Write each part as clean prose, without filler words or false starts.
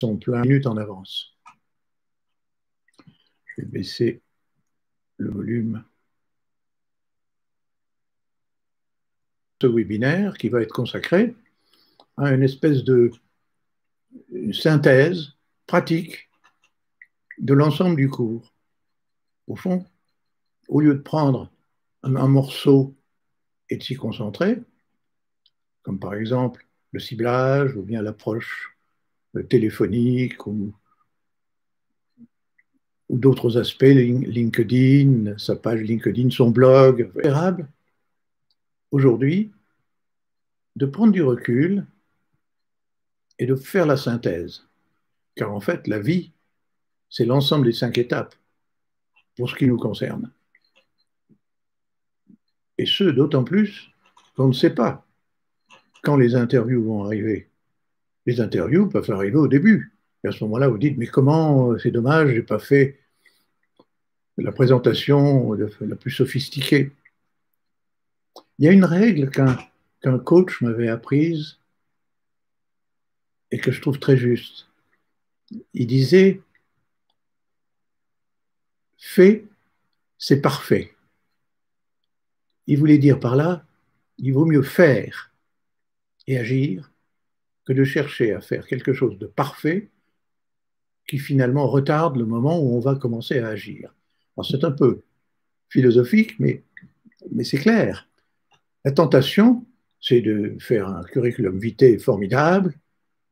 sont plein minutes en avance. Je vais baisser le volume. Ce webinaire qui va être consacré à une espèce de synthèse pratique de l'ensemble du cours. Au fond, au lieu de prendre un morceau et de s'y concentrer, comme par exemple le ciblage ou bien l'approche téléphonique ou d'autres aspects, LinkedIn, sa page LinkedIn, son blog, préférable aujourd'hui de prendre du recul et de faire la synthèse. Car en fait, la vie, c'est l'ensemble des 5 étapes pour ce qui nous concerne. Et ce, d'autant plus qu'on ne sait pas quand les interviews vont arriver. Les interviews peuvent arriver au début. Et à ce moment-là, vous dites, mais comment, c'est dommage, je n'ai pas fait la présentation la plus sophistiquée. Il y a une règle qu'un coach m'avait apprise et que je trouve très juste. Il disait, fait, c'est parfait. Il voulait dire par là, il vaut mieux faire et agir que de chercher à faire quelque chose de parfait qui finalement retarde le moment où on va commencer à agir. Alors c'est un peu philosophique, mais c'est clair. La tentation, c'est de faire un curriculum vitae formidable,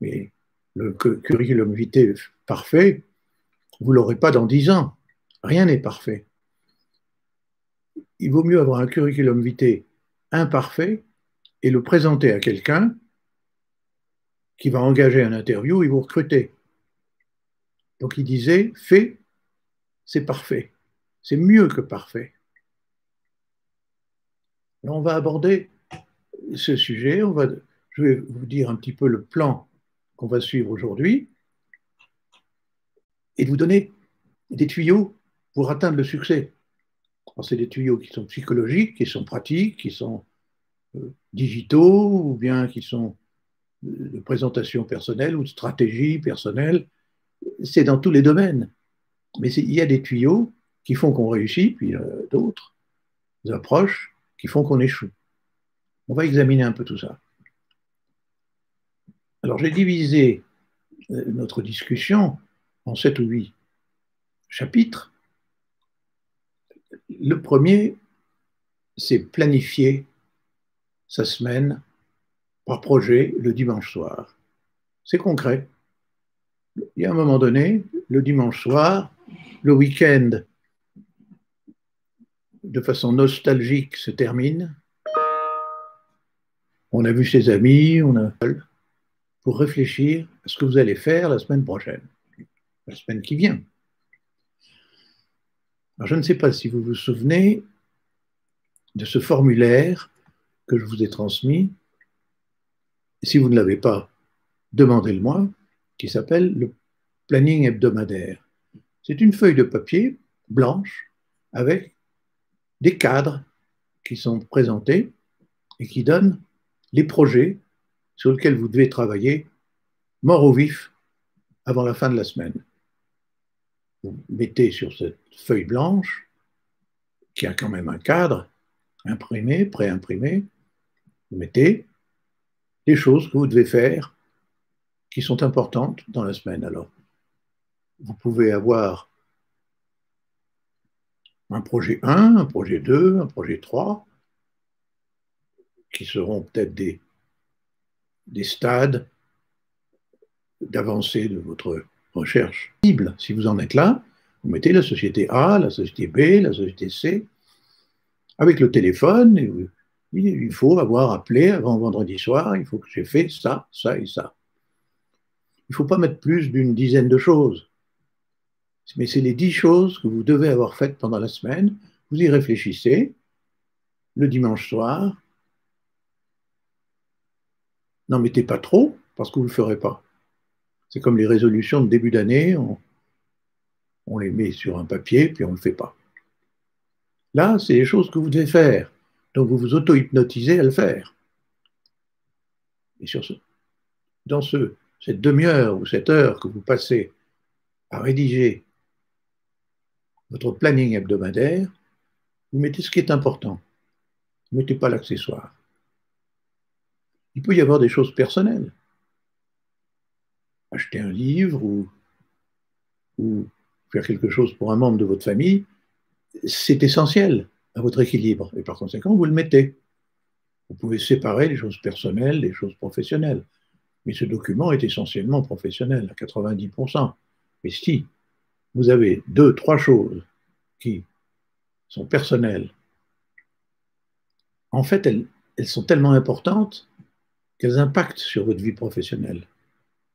mais le curriculum vitae parfait, vous ne l'aurez pas dans 10 ans. Rien n'est parfait. Il vaut mieux avoir un curriculum vitae imparfait et le présenter à quelqu'un qui va engager un interview et vous recruter. Donc il disait, fait, c'est parfait. C'est mieux que parfait. Et on va aborder ce sujet. Je vais vous dire un petit peu le plan qu'on va suivre aujourd'hui et vous donner des tuyaux pour atteindre le succès. C'est des tuyaux qui sont psychologiques, qui sont pratiques, qui sont digitaux ou bien qui sont de présentation personnelle ou de stratégie personnelle. C'est dans tous les domaines. Mais il y a des tuyaux qui font qu'on réussit, puis d'autres approches qui font qu'on échoue. On va examiner un peu tout ça. Alors, j'ai divisé notre discussion en 7 ou 8 chapitres. Le premier, c'est planifier sa semaine par projet le dimanche soir. C'est concret. Il y a un moment donné, le dimanche soir, le week-end, de façon nostalgique, se termine. On a vu ses amis, on a pour réfléchir à ce que vous allez faire la semaine prochaine, la semaine qui vient. Alors, je ne sais pas si vous vous souvenez de ce formulaire que je vous ai transmis. Si vous ne l'avez pas, demandez-le-moi, qui s'appelle le planning hebdomadaire. C'est une feuille de papier blanche avec des cadres qui sont présentés et qui donnent les projets sur lesquels vous devez travailler mort au vif avant la fin de la semaine. Vous mettez sur cette feuille blanche, qui a quand même un cadre, imprimé, pré-imprimé, vous mettez les choses que vous devez faire qui sont importantes dans la semaine. Alors, vous pouvez avoir un projet 1, un projet 2, un projet 3, qui seront peut-être des stades d'avancée de votre recherche. Si vous en êtes là, vous mettez la société A, la société B, la société C, avec le téléphone, et il faut avoir appelé avant vendredi soir, il faut que j'ai fait ça, ça et ça. Il ne faut pas mettre plus d'une dizaine de choses. Mais c'est les 10 choses que vous devez avoir faites pendant la semaine. Vous y réfléchissez le dimanche soir. N'en mettez pas trop, parce que vous ne le ferez pas. C'est comme les résolutions de début d'année, on les met sur un papier, puis on ne le fait pas. Là, c'est les choses que vous devez faire. Donc vous vous auto-hypnotisez à le faire. Et dans ce cette demi-heure ou cette heure que vous passez à rédiger votre planning hebdomadaire, vous mettez ce qui est important. Vous ne mettez pas l'accessoire. Il peut y avoir des choses personnelles. Acheter un livre ou faire quelque chose pour un membre de votre famille, c'est essentiel à votre équilibre. Et par conséquent, vous le mettez. Vous pouvez séparer les choses personnelles des choses professionnelles. Mais ce document est essentiellement professionnel, à 90%. Mais si vous avez 2, 3 choses qui sont personnelles, en fait, elles sont tellement importantes qu'elles impactent sur votre vie professionnelle.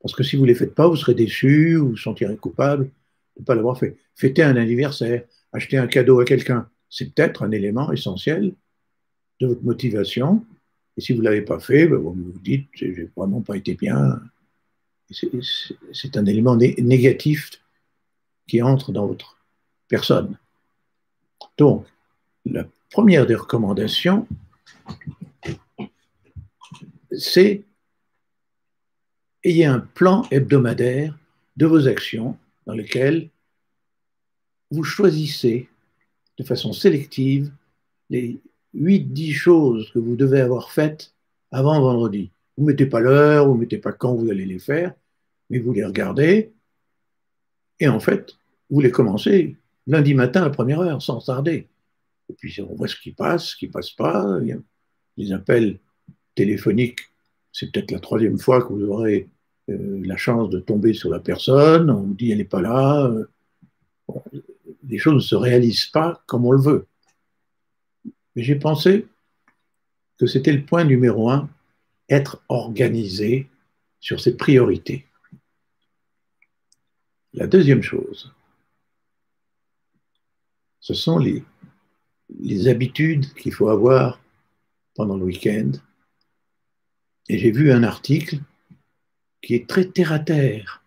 Parce que si vous ne les faites pas, vous serez déçu ou vous sentirez coupable de ne pas l'avoir fait. Fêter un anniversaire, acheter un cadeau à quelqu'un, c'est peut-être un élément essentiel de votre motivation. Et si vous ne l'avez pas fait, ben, vous vous dites, j'ai vraiment pas été bien. C'est un élément négatif qui entre dans votre personne. Donc, la première des recommandations, c'est ayez un plan hebdomadaire de vos actions dans lesquelles vous choisissez de façon sélective les 8-10 choses que vous devez avoir faites avant vendredi. Vous ne mettez pas l'heure, vous ne mettez pas quand vous allez les faire, mais vous les regardez et en fait, vous les commencez lundi matin à la première heure, sans tarder. Et puis on voit ce qui passe pas. Il y a des appels téléphoniques, c'est peut-être la 3e fois que vous aurez la chance de tomber sur la personne, on vous dit elle n'est pas là. Bon, les choses ne se réalisent pas comme on le veut. Mais j'ai pensé que c'était le point numéro 1, être organisé sur ses priorités. La deuxième chose, ce sont les habitudes qu'il faut avoir pendant le week-end. Et j'ai vu un article qui est très terre-à-terre,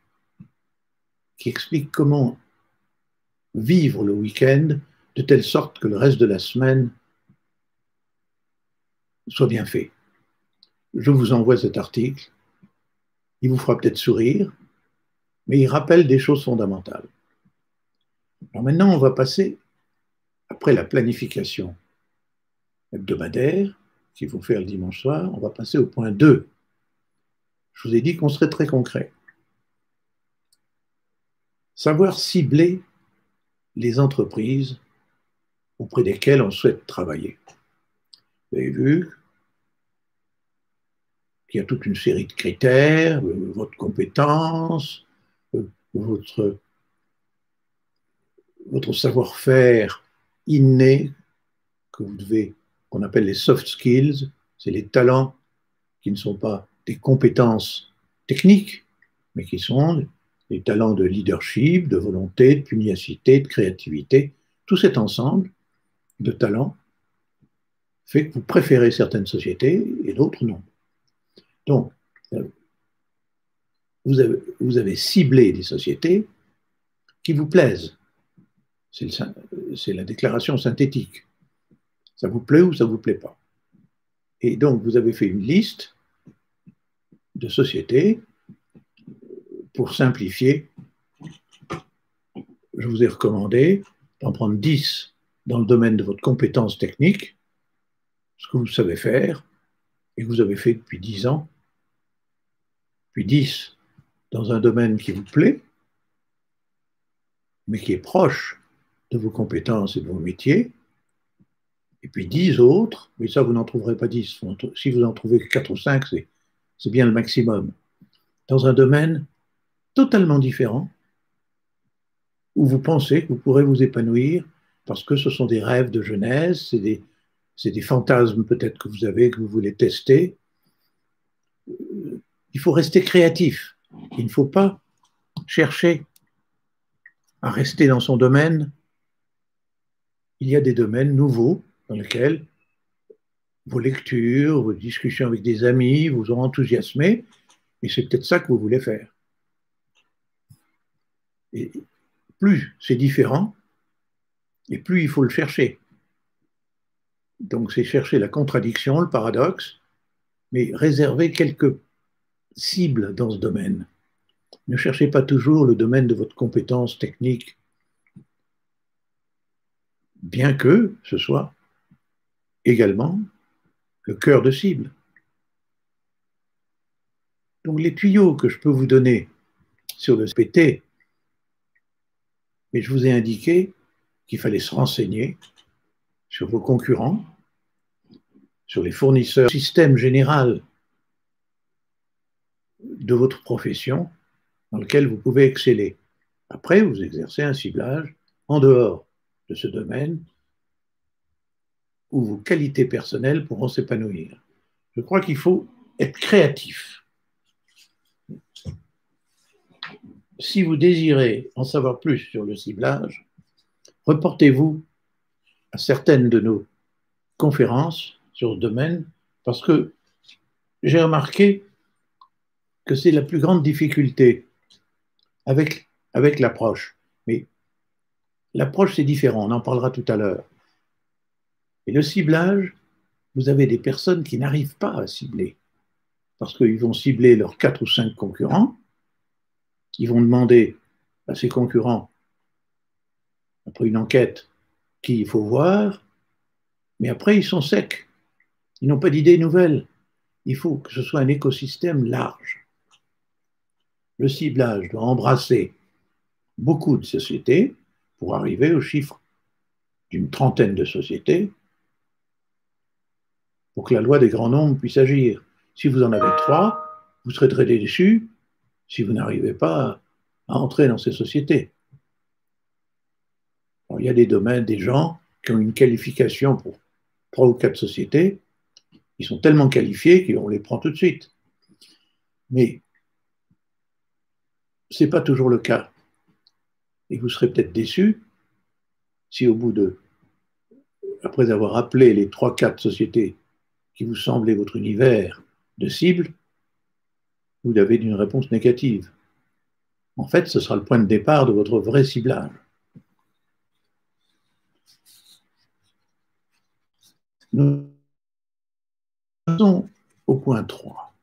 qui explique comment vivre le week-end de telle sorte que le reste de la semaine soit bien fait. Je vous envoie cet article. Il vous fera peut-être sourire, mais il rappelle des choses fondamentales. Alors maintenant, on va passer, après la planification hebdomadaire qu'il faut faire le dimanche soir, on va passer au point 2. Je vous ai dit qu'on serait très concret. Savoir cibler les entreprises auprès desquelles on souhaite travailler. Vous avez vu qu'il y a toute une série de critères, votre compétence, votre savoir-faire inné qu'on appelle les soft skills, c'est les talents qui ne sont pas des compétences techniques, mais qui sont des talents de leadership, de volonté, de pugnacité, de créativité. Tout cet ensemble de talents fait que vous préférez certaines sociétés et d'autres non. Donc, vous avez ciblé des sociétés qui vous plaisent. C'est la déclaration synthétique. Ça vous plaît ou ça ne vous plaît pas. Et donc, vous avez fait une liste de sociétés. Pour simplifier, je vous ai recommandé d'en prendre 10 dans le domaine de votre compétence technique, ce que vous savez faire et que vous avez fait depuis 10 ans, puis 10 dans un domaine qui vous plaît, mais qui est proche de vos compétences et de vos métiers, et puis 10 autres, mais ça vous n'en trouverez pas 10. Si vous en trouvez 4 ou 5, c'est bien le maximum. Dans un domaine totalement différent, où vous pensez que vous pourrez vous épanouir, parce que ce sont des rêves de jeunesse, c'est des fantasmes peut-être que vous avez, que vous voulez tester. Il faut rester créatif. Il ne faut pas chercher à rester dans son domaine. Il y a des domaines nouveaux dans lesquels vos lectures, vos discussions avec des amis vous ont enthousiasmé, et c'est peut-être ça que vous voulez faire. Et plus c'est différent, et plus il faut le chercher. Donc c'est chercher la contradiction, le paradoxe, mais réserver quelques cible dans ce domaine. Ne cherchez pas toujours le domaine de votre compétence technique, bien que ce soit également le cœur de cible. Donc les tuyaux que je peux vous donner sur le PT, mais je vous ai indiqué qu'il fallait se renseigner sur vos concurrents, sur les fournisseurs, le système général de votre profession dans lequel vous pouvez exceller. Après, vous exercez un ciblage en dehors de ce domaine où vos qualités personnelles pourront s'épanouir. Je crois qu'il faut être créatif. Si vous désirez en savoir plus sur le ciblage, reportez-vous à certaines de nos conférences sur ce domaine, parce que j'ai remarqué que c'est la plus grande difficulté avec l'approche. Mais l'approche, c'est différent, on en parlera tout à l'heure. Et le ciblage, vous avez des personnes qui n'arrivent pas à cibler, parce qu'ils vont cibler leurs 4 ou 5 concurrents, ils vont demander à ces concurrents, après une enquête, qui il faut voir, mais après ils sont secs, ils n'ont pas d'idées nouvelles. Il faut que ce soit un écosystème large. Le ciblage doit embrasser beaucoup de sociétés pour arriver au chiffre d'une trentaine de sociétés pour que la loi des grands nombres puisse agir. Si vous en avez 3, vous serez très déçus si vous n'arrivez pas à entrer dans ces sociétés. Alors, il y a des domaines, des gens qui ont une qualification pour 3 ou 4 sociétés, ils sont tellement qualifiés qu'on les prend tout de suite. Mais ce n'est pas toujours le cas. Et vous serez peut-être déçus si au bout de, après avoir appelé les 3-4 sociétés qui vous semblaient votre univers de cible, vous avez une réponse négative. En fait, ce sera le point de départ de votre vrai ciblage. Nous passons au point 3.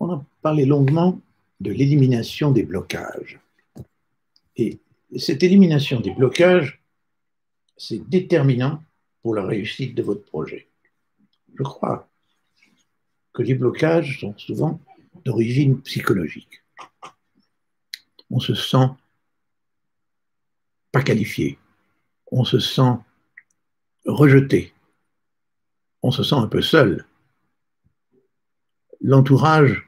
On a parlé longuement de l'élimination des blocages. Et cette élimination des blocages, c'est déterminant pour la réussite de votre projet. Je crois que les blocages sont souvent d'origine psychologique. On se sent pas qualifié, on se sent rejeté, on se sent un peu seul. L'entourage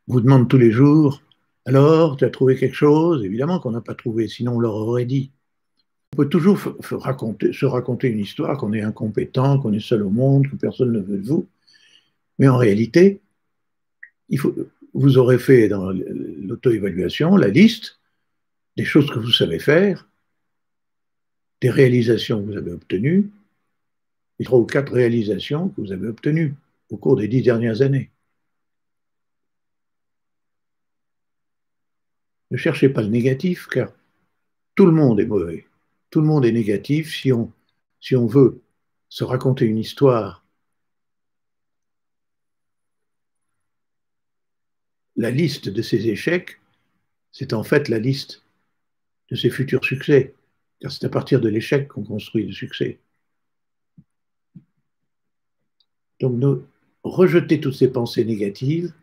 vous demande tous les jours, alors, tu as trouvé quelque chose? Évidemment qu'on n'a pas trouvé, sinon on leur aurait dit. On peut toujours se raconter une histoire qu'on est incompétent, qu'on est seul au monde, que personne ne veut de vous. Mais en réalité, vous aurez fait dans l'auto-évaluation la liste des choses que vous savez faire, des réalisations que vous avez obtenues, les 3 ou 4 réalisations que vous avez obtenues au cours des 10 dernières années. Ne cherchez pas le négatif, car tout le monde est mauvais. Tout le monde est négatif si on veut se raconter une histoire. La liste de ses échecs, c'est en fait la liste de ses futurs succès, car c'est à partir de l'échec qu'on construit le succès. Donc, rejetez toutes ces pensées négatives,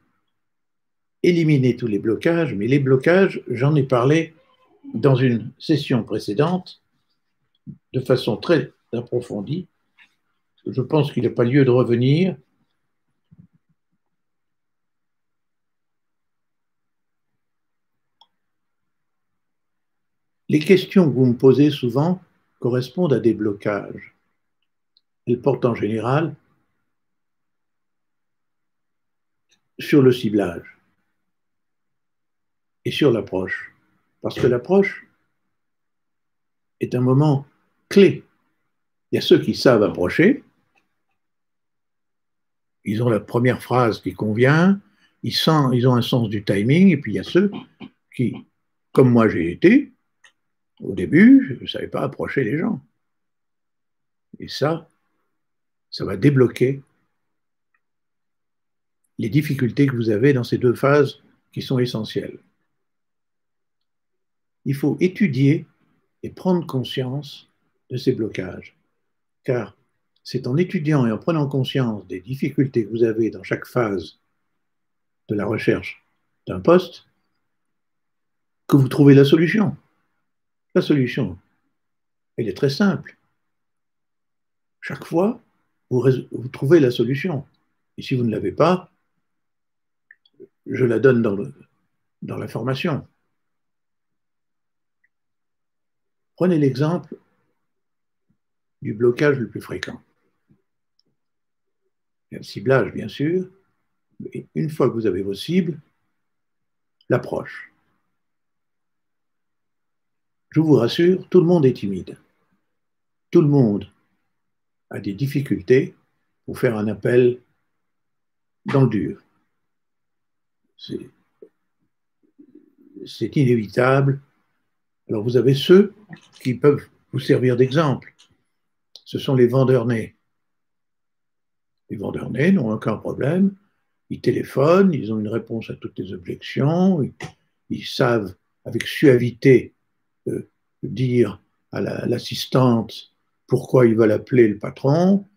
éliminez tous les blocages, mais les blocages, j'en ai parlé dans une session précédente, de façon très approfondie. Je pense qu'il n'y a pas lieu de revenir. Les questions que vous me posez souvent correspondent à des blocages. Elles portent en général sur le ciblage et sur l'approche. Parce que l'approche est un moment clé. Il y a ceux qui savent approcher, ils ont la première phrase qui convient, ils ont un sens du timing, et puis il y a ceux qui, comme moi j'ai été, au début, je ne savais pas approcher les gens. Et ça va débloquer les difficultés que vous avez dans ces deux phases qui sont essentielles. Il faut étudier et prendre conscience de ces blocages, car c'est en étudiant et en prenant conscience des difficultés que vous avez dans chaque phase de la recherche d'un poste que vous trouvez la solution. La solution, elle est très simple. Chaque fois, vous trouvez la solution. Et si vous ne l'avez pas, je la donne dans la formation. Prenez l'exemple du blocage le plus fréquent. Il y a le ciblage, bien sûr, mais une fois que vous avez vos cibles, l'approche. Je vous rassure, tout le monde est timide. Tout le monde a des difficultés pour faire un appel dans le dur. C'est inévitable. Alors vous avez ceux qui peuvent vous servir d'exemple. Ce sont les vendeurs nés. Les vendeurs nés n'ont aucun problème. Ils téléphonent, ils ont une réponse à toutes les objections, ils savent avec suavité dire à l'assistante pourquoi ils veulent appeler le patron.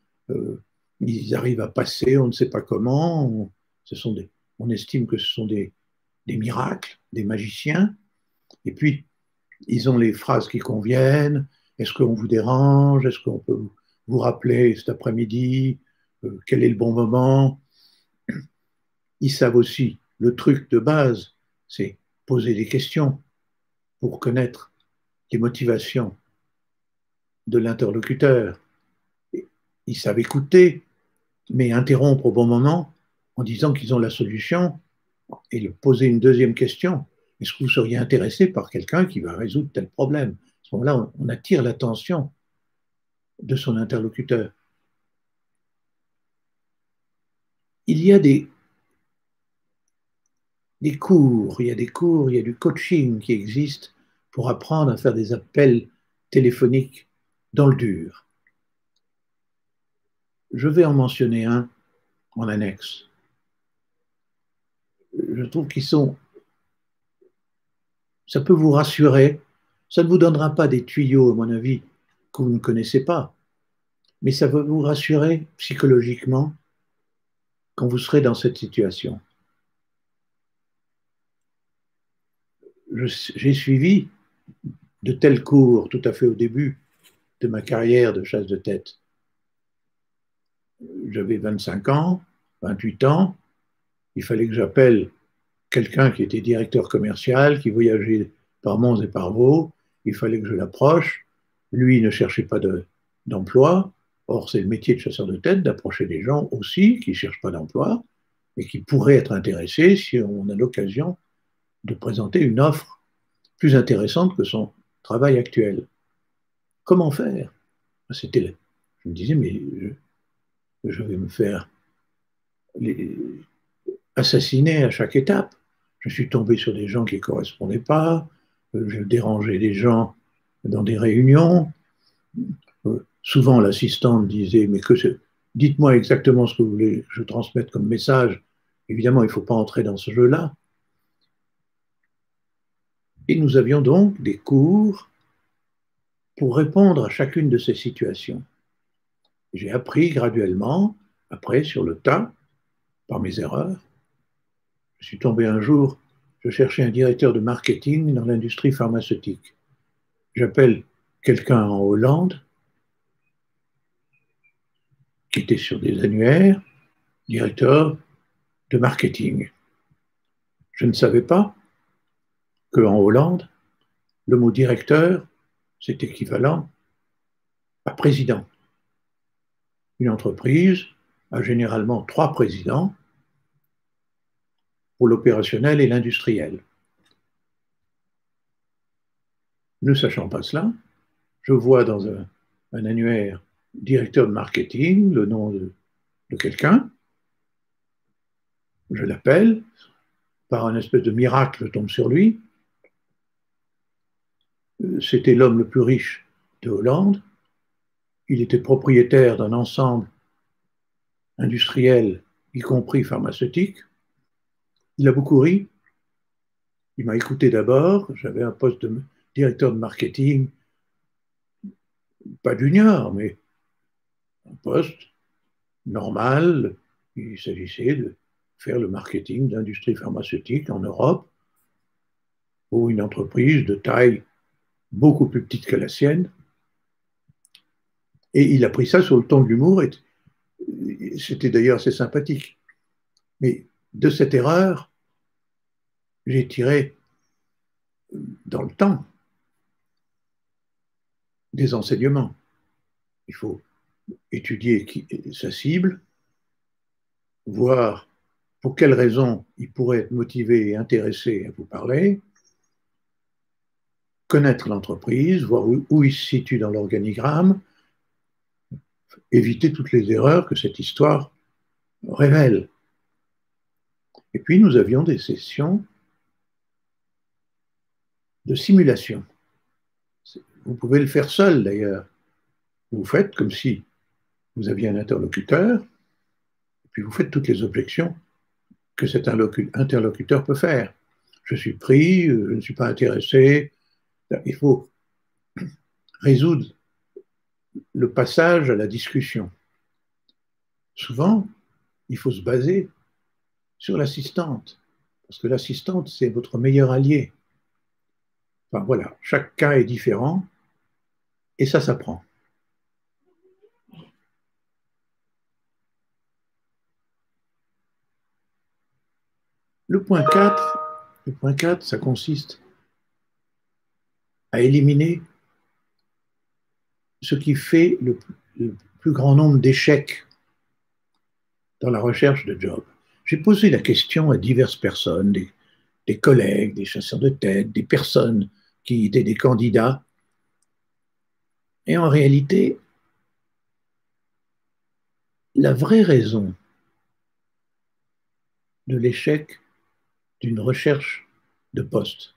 Ils arrivent à passer, on ne sait pas comment. On estime que ce sont des miracles, des magiciens. Et puis, ils ont les phrases qui conviennent. Est-ce qu'on vous dérange? Est-ce qu'on peut vous rappeler cet après-midi? Quel est le bon moment? Ils savent aussi, le truc de base, c'est poser des questions pour connaître les motivations de l'interlocuteur. Ils savent écouter, mais interrompre au bon moment en disant qu'ils ont la solution et poser une deuxième question. Est-ce que vous seriez intéressé par quelqu'un qui va résoudre tel problème? À ce moment-là, on attire l'attention de son interlocuteur. Il y a des cours, il y a du coaching qui existe pour apprendre à faire des appels téléphoniques dans le dur. Je vais en mentionner un en annexe. Je trouve ça peut vous rassurer. Ça ne vous donnera pas des tuyaux, à mon avis, que vous ne connaissez pas, mais ça va vous rassurer psychologiquement quand vous serez dans cette situation. J'ai suivi de tels cours tout à fait au début de ma carrière de chasse de tête. J'avais 25 ans, 28 ans, il fallait que j'appelle quelqu'un qui était directeur commercial, qui voyageait par Mons et par Vaux, il fallait que je l'approche. Lui ne cherchait pas d'emploi. Or, c'est le métier de chasseur de tête d'approcher des gens aussi qui ne cherchent pas d'emploi et qui pourraient être intéressés si on a l'occasion de présenter une offre plus intéressante que son travail actuel. Comment faire? Je me disais, mais je vais me faire assassiner à chaque étape. Je suis tombé sur des gens qui ne correspondaient pas, je dérangeais des gens dans des réunions. Souvent, l'assistante disait, mais dites-moi exactement ce que vous voulez que je transmette comme message. Évidemment, il ne faut pas entrer dans ce jeu-là. Et nous avions donc des cours pour répondre à chacune de ces situations. J'ai appris graduellement, après, sur le tas, par mes erreurs. Je suis tombé un jour, je cherchais un directeur de marketing dans l'industrie pharmaceutique. J'appelle quelqu'un en Hollande, qui était sur des annuaires, directeur de marketing. Je ne savais pas qu'en Hollande, le mot directeur, c'est équivalent à président. Une entreprise a généralement 3 présidents pour l'opérationnel et l'industriel. Ne sachant pas cela, je vois dans un annuaire directeur de marketing le nom de quelqu'un, je l'appelle, par un espèce de miracle, je tombe sur lui. C'était l'homme le plus riche de Hollande. Il était propriétaire d'un ensemble industriel y compris pharmaceutique. Il a beaucoup ri. Il m'a écouté d'abord. J'avais un poste de directeur de marketing, pas junior, mais un poste normal. Il s'agissait de faire le marketing d'industrie pharmaceutique en Europe pour une entreprise de taille beaucoup plus petite que la sienne. Et il a pris ça sur le ton de l'humour. C'était d'ailleurs assez sympathique. Mais de cette erreur, j'ai tiré dans le temps des enseignements. Il faut étudier sa cible, voir pour quelles raisons il pourrait être motivé et intéressé à vous parler, connaître l'entreprise, voir où il se situe dans l'organigramme, éviter toutes les erreurs que cette histoire révèle. Et puis nous avions des sessions de simulation. Vous pouvez le faire seul d'ailleurs. Vous faites comme si vous aviez un interlocuteur, et puis vous faites toutes les objections que cet interlocuteur peut faire. Je suis pris, je ne suis pas intéressé. Il faut résoudre le passage à la discussion. Souvent, il faut se baser sur l'assistante, parce que l'assistante, c'est votre meilleur allié. Enfin voilà, chaque cas est différent, et ça s'apprend. Le point 4, ça consiste à éliminer ce qui fait le plus grand nombre d'échecs dans la recherche de job. J'ai posé la question à diverses personnes, des collègues, des chasseurs de tête, des personnes qui étaient des candidats. Et en réalité, la vraie raison de l'échec d'une recherche de poste,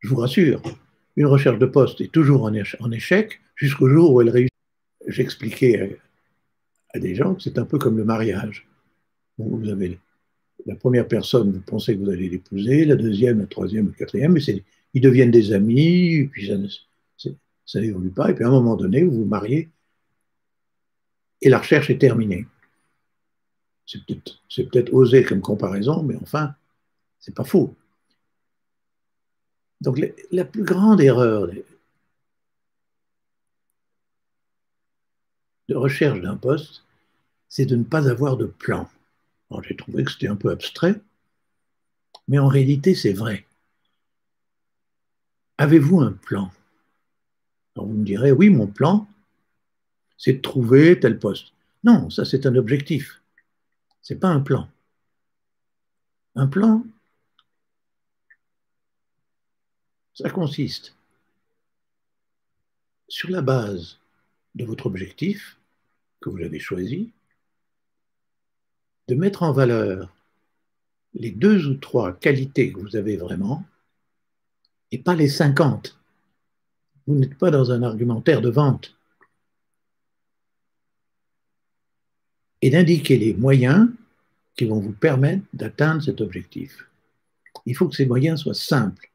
je vous rassure, une recherche de poste est toujours en échec jusqu'au jour où elle réussit. J'expliquais à des gens que c'est un peu comme le mariage. Vous avez la première personne, vous pensez que vous allez l'épouser, la deuxième, la troisième, la quatrième, mais ils deviennent des amis, puis ça n'évolue pas, et puis à un moment donné, vous vous mariez, et la recherche est terminée. C'est peut-être osé comme comparaison, mais enfin, c'est pas faux. Donc la plus grande erreur de recherche d'un poste, c'est de ne pas avoir de plan. Alors j'ai trouvé que c'était un peu abstrait, mais en réalité, c'est vrai. Avez-vous un plan? Alors vous me direz, oui, mon plan, c'est de trouver tel poste. Non, ça c'est un objectif. C'est pas un plan. Un plan, ça consiste sur la base de votre objectif que vous avez choisi, de mettre en valeur les 2 ou 3 qualités que vous avez vraiment et pas les 50. Vous n'êtes pas dans un argumentaire de vente. Et d'indiquer les moyens qui vont vous permettre d'atteindre cet objectif. Il faut que ces moyens soient simples.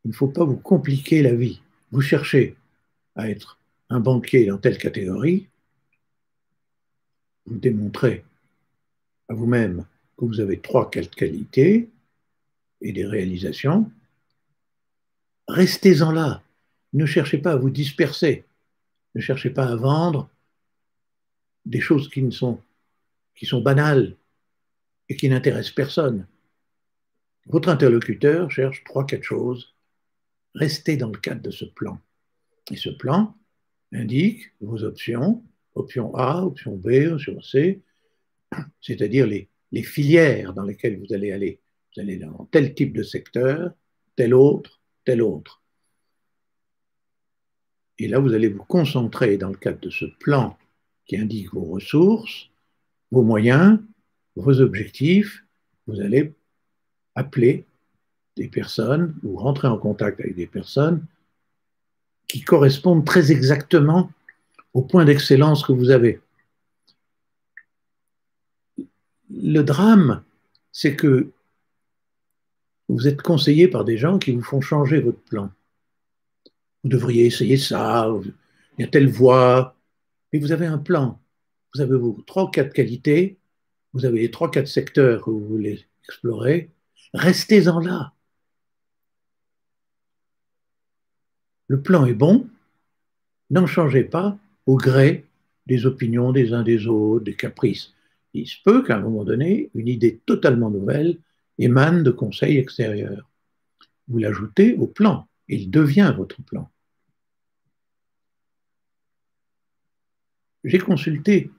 Il ne faut pas vous compliquer la vie. Vous cherchez à être un banquier dans telle catégorie, vous démontrez à vous-même que vous avez 3-4 qualités et des réalisations. Restez-en là. Ne cherchez pas à vous disperser. Ne cherchez pas à vendre des choses qui sont banales et qui n'intéressent personne. Votre interlocuteur cherche 3-4 choses. Restez dans le cadre de ce plan. Et ce plan indique vos options, option A, option B, option C, c'est-à-dire les filières dans lesquelles vous allez aller. Vous allez dans tel type de secteur, tel autre, tel autre. Et là, vous allez vous concentrer dans le cadre de ce plan qui indique vos ressources, vos moyens, vos objectifs. Vous allez appeler des personnes ou rentrer en contact avec des personnes qui correspondent très exactement au point d'excellence que vous avez. Le drame, c'est que vous êtes conseillé par des gens qui vous font changer votre plan. Vous devriez essayer ça, il y a telle voie, mais vous avez un plan. Vous avez vos trois ou quatre qualités, vous avez les trois, quatre secteurs que vous voulez explorer. Restez-en là. Le plan est bon, n'en changez pas au gré des opinions des uns des autres, des caprices. Il se peut qu'à un moment donné, une idée totalement nouvelle émane de conseils extérieurs. Vous l'ajoutez au plan, et il devient votre plan. J'ai consulté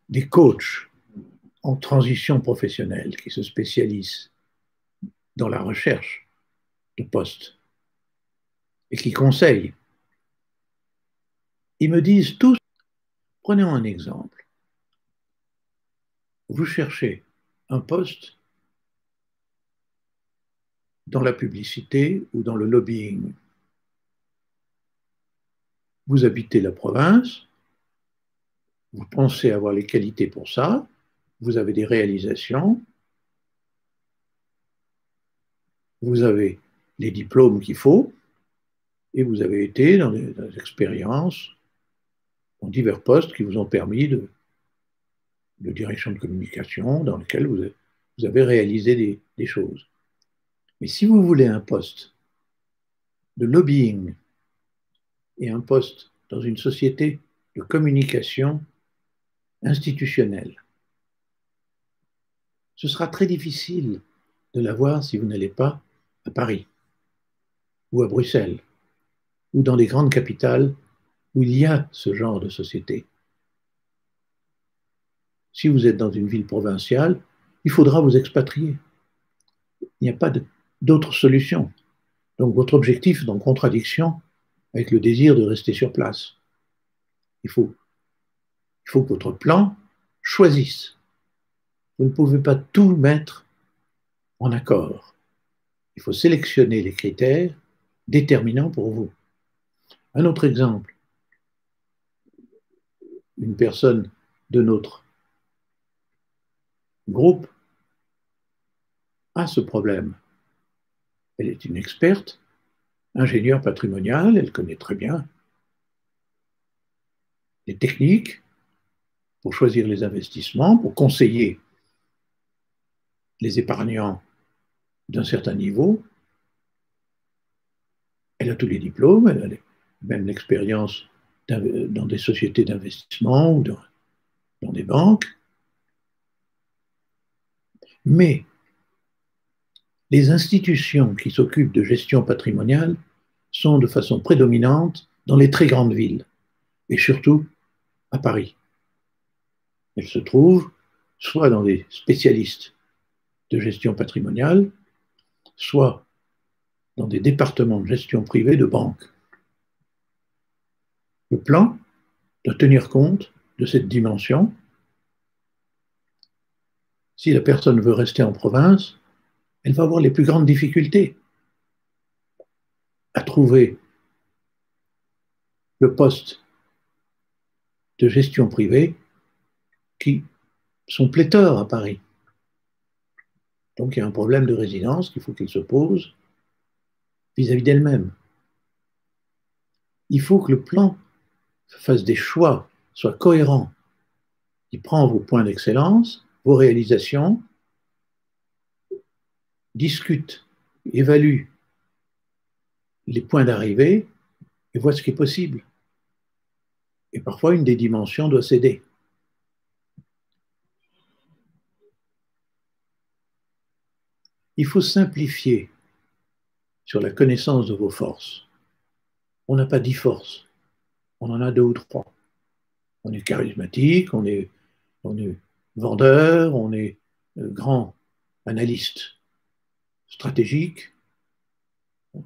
des coachs en transition professionnelle qui se spécialisent dans la recherche de postes et qui conseillent. Ils me disent tous, prenons un exemple. Vous cherchez un poste dans la publicité ou dans le lobbying. Vous habitez la province, vous pensez avoir les qualités pour ça, vous avez des réalisations, vous avez les diplômes qu'il faut, et vous avez été dans des expériences, dans divers postes qui vous ont permis de direction de communication, dans lesquels vous avez réalisé des choses. Mais si vous voulez un poste de lobbying et un poste dans une société de communication institutionnelle, ce sera très difficile de l'avoir si vous n'allez pas à Paris ou à Bruxelles ou dans les grandes capitales où il y a ce genre de société. Si vous êtes dans une ville provinciale, il faudra vous expatrier. Il n'y a pas d'autre solution. Donc votre objectif est en contradiction avec le désir de rester sur place. Il faut que votre plan choisisse. Vous ne pouvez pas tout mettre en accord. Il faut sélectionner les critères déterminants pour vous. Un autre exemple, une personne de notre groupe a ce problème. Elle est une experte, ingénieure patrimoniale, elle connaît très bien les techniques pour choisir les investissements, pour conseiller les épargnants d'un certain niveau. Elle a tous les diplômes, elle a même l'expérience dans des sociétés d'investissement ou dans des banques. Mais les institutions qui s'occupent de gestion patrimoniale sont de façon prédominante dans les très grandes villes, et surtout à Paris. Elles se trouvent soit dans des spécialistes de gestion patrimoniale, soit dans des départements de gestion privée de banques. Le plan doit tenir compte de cette dimension. Si la personne veut rester en province, elle va avoir les plus grandes difficultés à trouver le poste de gestion privée qui sont pléthores à Paris. Donc il y a un problème de résidence qu'il faut qu'elle se pose vis-à-vis d'elle-même. Il faut que le plan fasse des choix, soit cohérent. Il prend vos points d'excellence, vos réalisations, discute, évalue les points d'arrivée et voit ce qui est possible. Et parfois, une des dimensions doit céder. Il faut simplifier sur la connaissance de vos forces. On n'a pas 10 forces, on en a 2 ou 3. On est charismatique, on est vendeur, on est grand analyste stratégique. On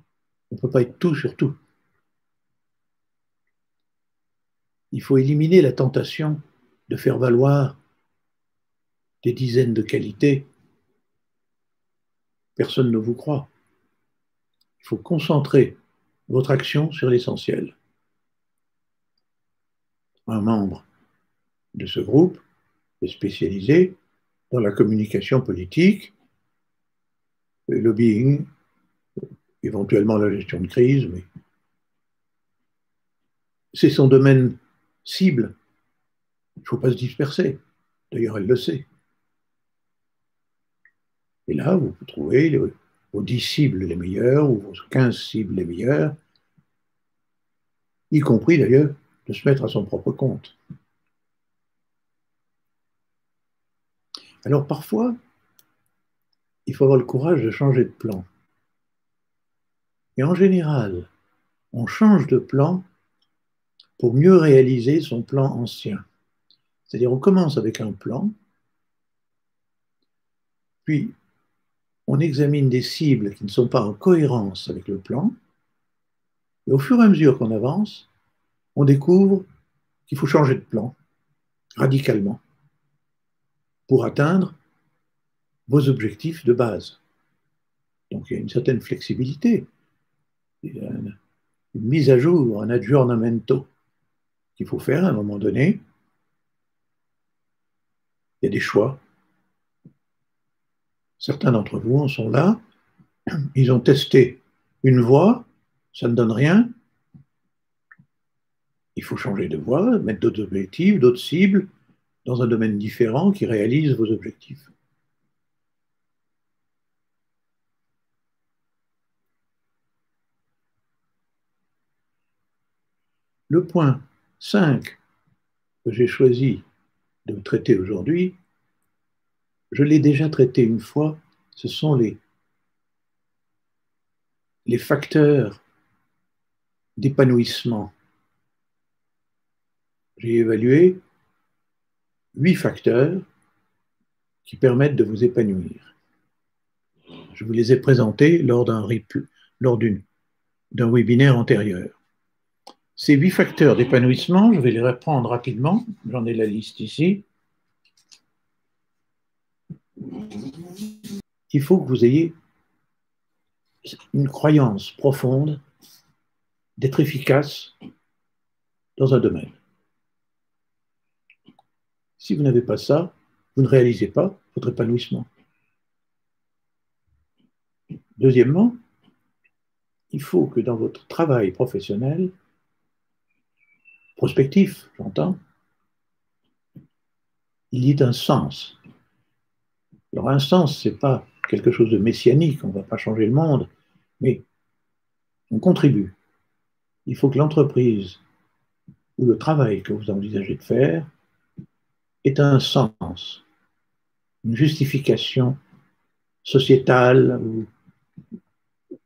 ne peut pas être tout sur tout. Il faut éliminer la tentation de faire valoir des dizaines de qualités. Personne ne vous croit. Il faut concentrer votre action sur l'essentiel. Un membre de ce groupe est spécialisé dans la communication politique, le lobbying, éventuellement la gestion de crise, mais c'est son domaine cible. Il ne faut pas se disperser. D'ailleurs, elle le sait. Et là, vous pouvez trouver vos 10 cibles les meilleures ou vos 15 cibles les meilleures, y compris d'ailleurs de se mettre à son propre compte. Alors parfois, il faut avoir le courage de changer de plan. Et en général, on change de plan pour mieux réaliser son plan ancien. C'est-à-dire, on commence avec un plan, puis on examine des cibles qui ne sont pas en cohérence avec le plan, et au fur et à mesure qu'on avance, on découvre qu'il faut changer de plan radicalement pour atteindre vos objectifs de base. Donc il y a une certaine flexibilité, une mise à jour, un aggiornamento qu'il faut faire à un moment donné. Il y a des choix. Certains d'entre vous en sont là. Ils ont testé une voie, ça ne donne rien. Il faut changer de voie, mettre d'autres objectifs, d'autres cibles dans un domaine différent qui réalise vos objectifs. Le point 5 que j'ai choisi de traiter aujourd'hui, je l'ai déjà traité une fois, ce sont les facteurs d'épanouissement. J'ai évalué 8 facteurs qui permettent de vous épanouir. Je vous les ai présentés lors d'un webinaire antérieur. Ces 8 facteurs d'épanouissement, je vais les reprendre rapidement, j'en ai la liste ici. Il faut que vous ayez une croyance profonde d'être efficace dans un domaine. Si vous n'avez pas ça, vous ne réalisez pas votre épanouissement. Deuxièmement, il faut que dans votre travail professionnel, prospectif, j'entends, il y ait un sens. Alors un sens, ce n'est pas quelque chose de messianique, on ne va pas changer le monde, mais on contribue. Il faut que l'entreprise ou le travail que vous envisagez de faire ait un sens, une justification sociétale ou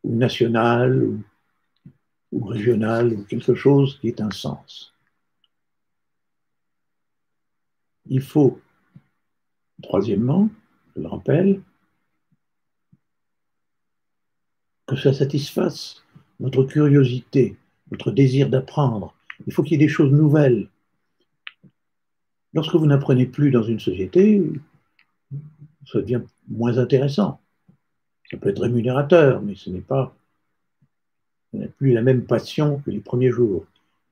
nationale ou régionale ou quelque chose qui ait un sens. Il faut, troisièmement, je le rappelle, que ça satisfasse votre curiosité, votre désir d'apprendre. Il faut qu'il y ait des choses nouvelles. Lorsque vous n'apprenez plus dans une société, ça devient moins intéressant. Ça peut être rémunérateur, mais ce n'est pas, vous n'avez plus la même passion que les premiers jours.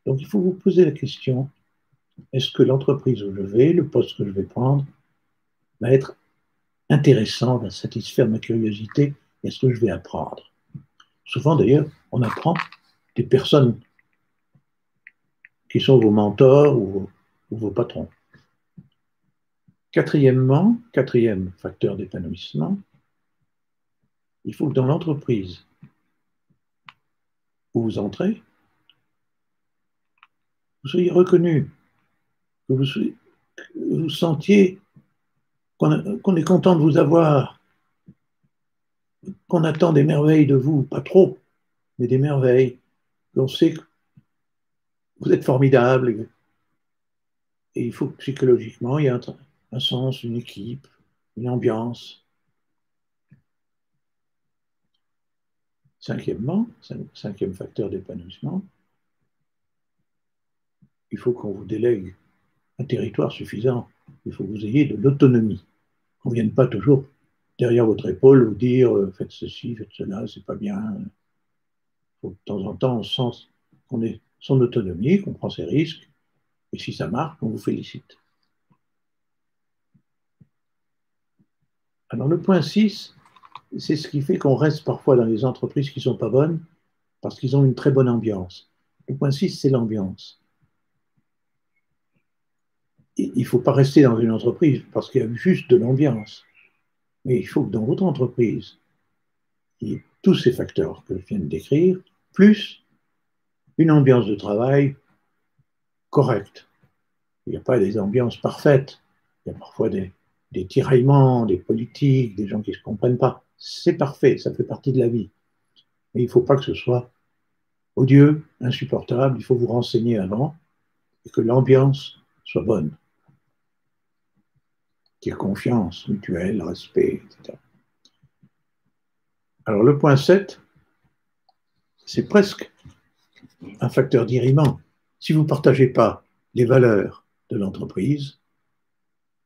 Donc il faut vous poser la question, est-ce que l'entreprise où je vais, le poste que je vais prendre, va être intéressant, va satisfaire ma curiosité, est-ce que je vais apprendre? Souvent d'ailleurs, on apprend des personnes qui sont vos mentors ou vos patrons. Quatrièmement, quatrième facteur d'épanouissement, il faut que dans l'entreprise où vous entrez, vous soyez reconnu, que vous sentiez qu'on est content de vous avoir, qu'on attend des merveilles de vous, pas trop, mais des merveilles, qu'on sait que vous êtes formidable, et il faut que psychologiquement, il y ait un sens, une équipe, une ambiance. Cinquièmement, cinquième facteur d'épanouissement, il faut qu'on vous délègue un territoire suffisant. Il faut que vous ayez de l'autonomie. Qu'on ne vienne pas toujours derrière votre épaule vous dire faites ceci, faites cela, c'est pas bien. Il faut que de temps en temps, on sent qu'on est son autonomie, qu'on prend ses risques, et si ça marche, on vous félicite. Alors le point 6, c'est ce qui fait qu'on reste parfois dans les entreprises qui ne sont pas bonnes parce qu'ils ont une très bonne ambiance. Le point 6, c'est l'ambiance. Il ne faut pas rester dans une entreprise parce qu'il y a juste de l'ambiance. Mais il faut que dans votre entreprise, il y ait tous ces facteurs que je viens de décrire, plus une ambiance de travail correcte. Il n'y a pas des ambiances parfaites. Il y a parfois des tiraillements, des politiques, des gens qui ne se comprennent pas. C'est parfait, ça fait partie de la vie. Mais il ne faut pas que ce soit odieux, insupportable. Il faut vous renseigner avant et que l'ambiance soit bonne. Qu'il y ait confiance mutuelle, respect, etc. Alors le point 7, c'est presque un facteur d'irritant. Si vous ne partagez pas les valeurs de l'entreprise,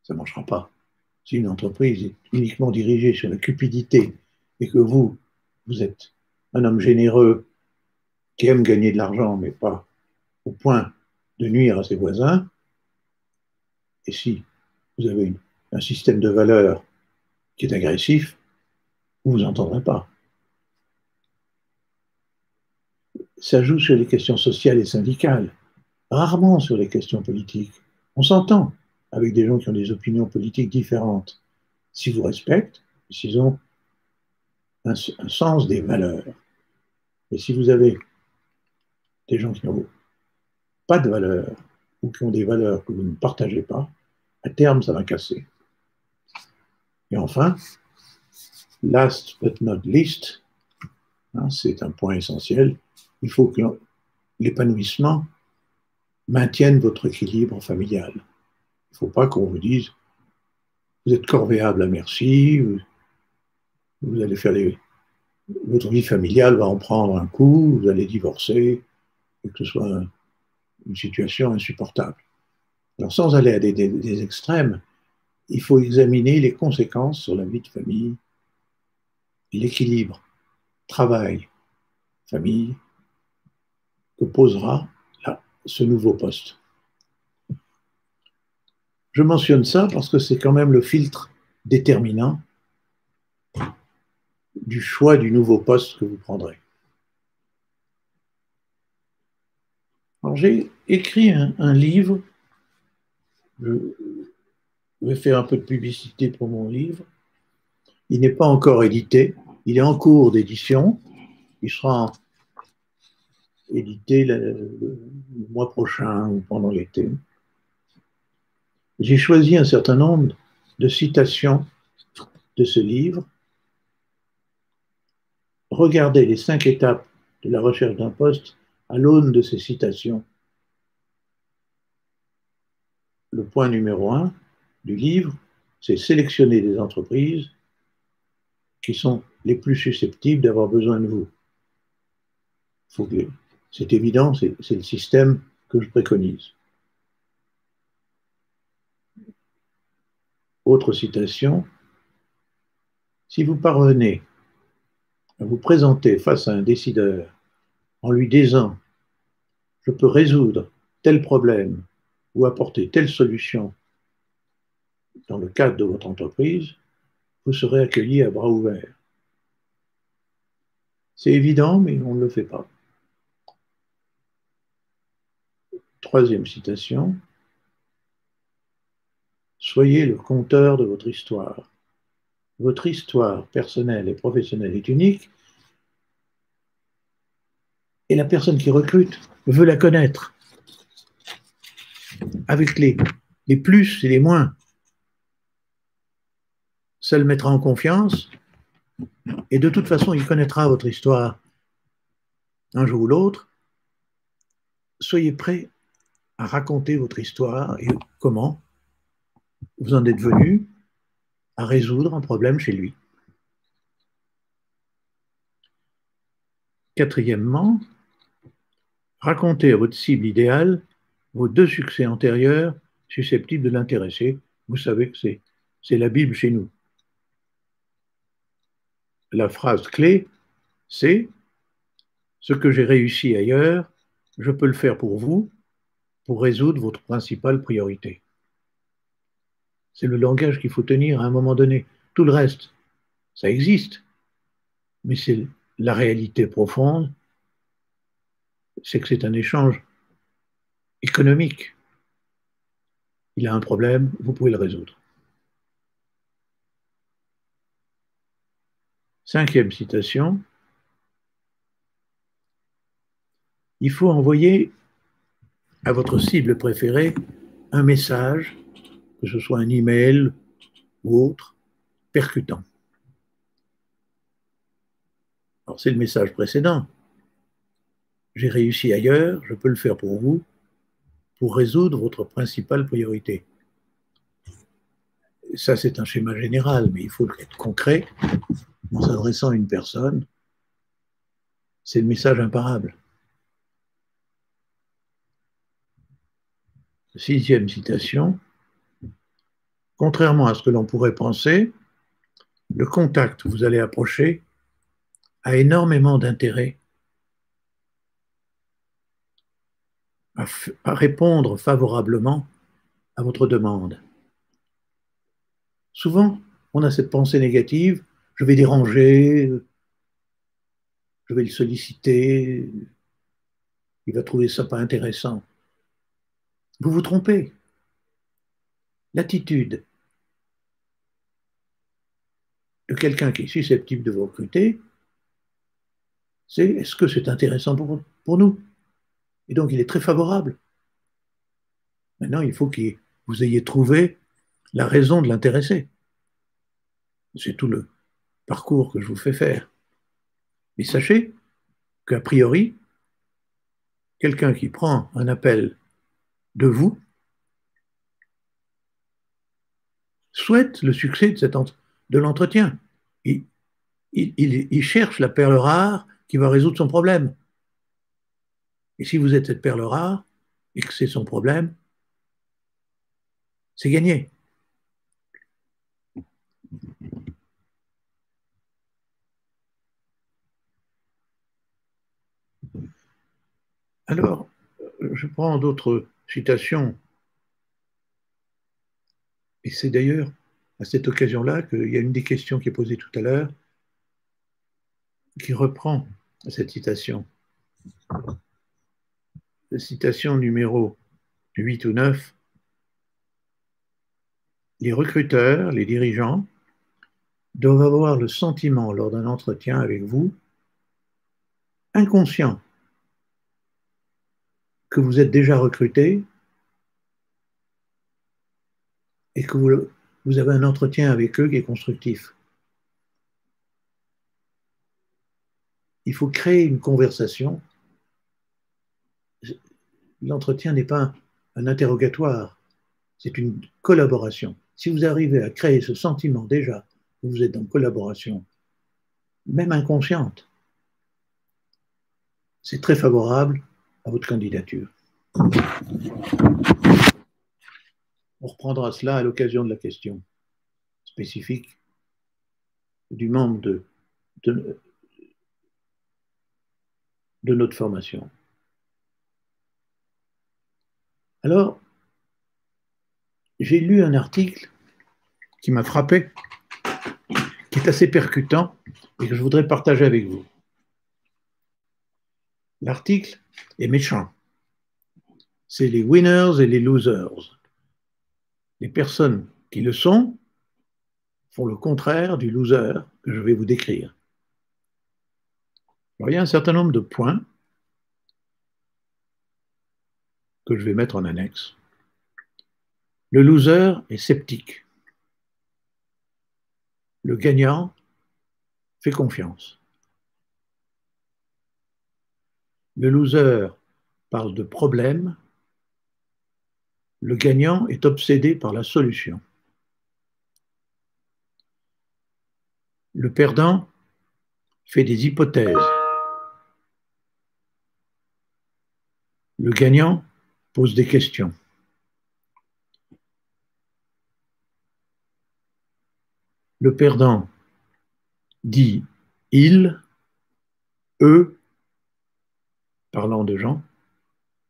ça ne marchera pas. Si une entreprise est uniquement dirigée sur la cupidité et que vous êtes un homme généreux qui aime gagner de l'argent, mais pas au point de nuire à ses voisins, et si vous avez un système de valeurs qui est agressif, vous ne vous entendrez pas. Ça joue sur les questions sociales et syndicales, rarement sur les questions politiques. On s'entend avec des gens qui ont des opinions politiques différentes, s'ils vous respectent, s'ils ont un sens des valeurs. Mais si vous avez des gens qui n'ont pas de valeurs ou qui ont des valeurs que vous ne partagez pas, à terme, ça va casser. Et enfin, last but not least, c'est un point essentiel, il faut que l'épanouissement maintienne votre équilibre familial. Il ne faut pas qu'on vous dise vous êtes corvéable à merci, vous allez faire votre vie familiale va en prendre un coup, vous allez divorcer, et que ce soit une situation insupportable. Alors sans aller à des extrêmes, il faut examiner les conséquences sur la vie de famille et l'équilibre travail, famille que posera là, ce nouveau poste. Je mentionne ça parce que c'est quand même le filtre déterminant du choix du nouveau poste que vous prendrez. Alors j'ai écrit un livre, je vais faire un peu de publicité pour mon livre. Il n'est pas encore édité, il est en cours d'édition, il sera édité le mois prochain ou pendant l'été. J'ai choisi un certain nombre de citations de ce livre. Regardez les 5 étapes de la recherche d'un poste à l'aune de ces citations. Le point numéro 1 du livre, c'est sélectionner des entreprises qui sont les plus susceptibles d'avoir besoin de vous. C'est évident, c'est le système que je préconise. Autre citation, si vous parvenez à vous présenter face à un décideur en lui disant « je peux résoudre tel problème ou apporter telle solution dans le cadre de votre entreprise », vous serez accueilli à bras ouverts. C'est évident, mais on ne le fait pas. Troisième citation, soyez le conteur de votre histoire. Votre histoire personnelle et professionnelle est unique et la personne qui recrute veut la connaître avec les plus et les moins. Ça le mettra en confiance et de toute façon, il connaîtra votre histoire un jour ou l'autre. Soyez prêts à raconter votre histoire et comment vous en êtes venu à résoudre un problème chez lui. Quatrièmement, racontez à votre cible idéale vos 2 succès antérieurs susceptibles de l'intéresser. Vous savez que c'est la Bible chez nous. La phrase clé, c'est « Ce que j'ai réussi ailleurs, je peux le faire pour vous, pour résoudre votre principale priorité. » C'est le langage qu'il faut tenir à un moment donné. Tout le reste, ça existe, mais c'est la réalité profonde, c'est que c'est un échange économique. Il a un problème, vous pouvez le résoudre. Cinquième citation. Il faut envoyer à votre cible préférée un message, que ce soit un email ou autre, percutant. Alors c'est le message précédent. J'ai réussi ailleurs, je peux le faire pour vous, pour résoudre votre principale priorité. Ça, c'est un schéma général, mais il faut être concret en s'adressant à une personne. C'est le message imparable. Sixième citation. Contrairement à ce que l'on pourrait penser, le contact que vous allez approcher a énormément d'intérêt à répondre favorablement à votre demande. Souvent, on a cette pensée négative, je vais déranger, je vais le solliciter, il va trouver ça pas intéressant. Vous vous trompez. L'attitude de quelqu'un qui est susceptible de vous recruter, c'est est-ce que c'est intéressant pour nous? Et donc, il est très favorable. Maintenant, il faut que vous ayez trouvé la raison de l'intéresser. C'est tout le parcours que je vous fais faire. Mais sachez qu'a priori, quelqu'un qui prend un appel de vous souhaite le succès de l'entretien. Il cherche la perle rare qui va résoudre son problème. Et si vous êtes cette perle rare et que c'est son problème, c'est gagné. Alors, je prends d'autres citations, et c'est d'ailleurs à cette occasion-là qu'il y a une des questions qui est posée tout à l'heure qui reprend cette citation. La citation numéro 8 ou 9. Les recruteurs, les dirigeants, doivent avoir le sentiment lors d'un entretien avec vous, inconscient, que vous êtes déjà recruté et que vous avez un entretien avec eux qui est constructif. Il faut créer une conversation. L'entretien n'est pas un interrogatoire, c'est une collaboration. Si vous arrivez à créer ce sentiment déjà que vous êtes en collaboration, même inconsciente, c'est très favorable à votre candidature. On reprendra cela à l'occasion de la question spécifique du membre de, de notre formation. Alors, j'ai lu un article qui m'a frappé, qui est assez percutant et que je voudrais partager avec vous. L'article est méchant. C'est les winners et les losers. Les personnes qui le sont font le contraire du loser que je vais vous décrire. Alors, il y a un certain nombre de points que je vais mettre en annexe. Le loser est sceptique. Le gagnant fait confiance. Le loser parle de problème. Le gagnant est obsédé par la solution. Le perdant fait des hypothèses. Le gagnant pose des questions. Le perdant dit il, eux, parlant de gens.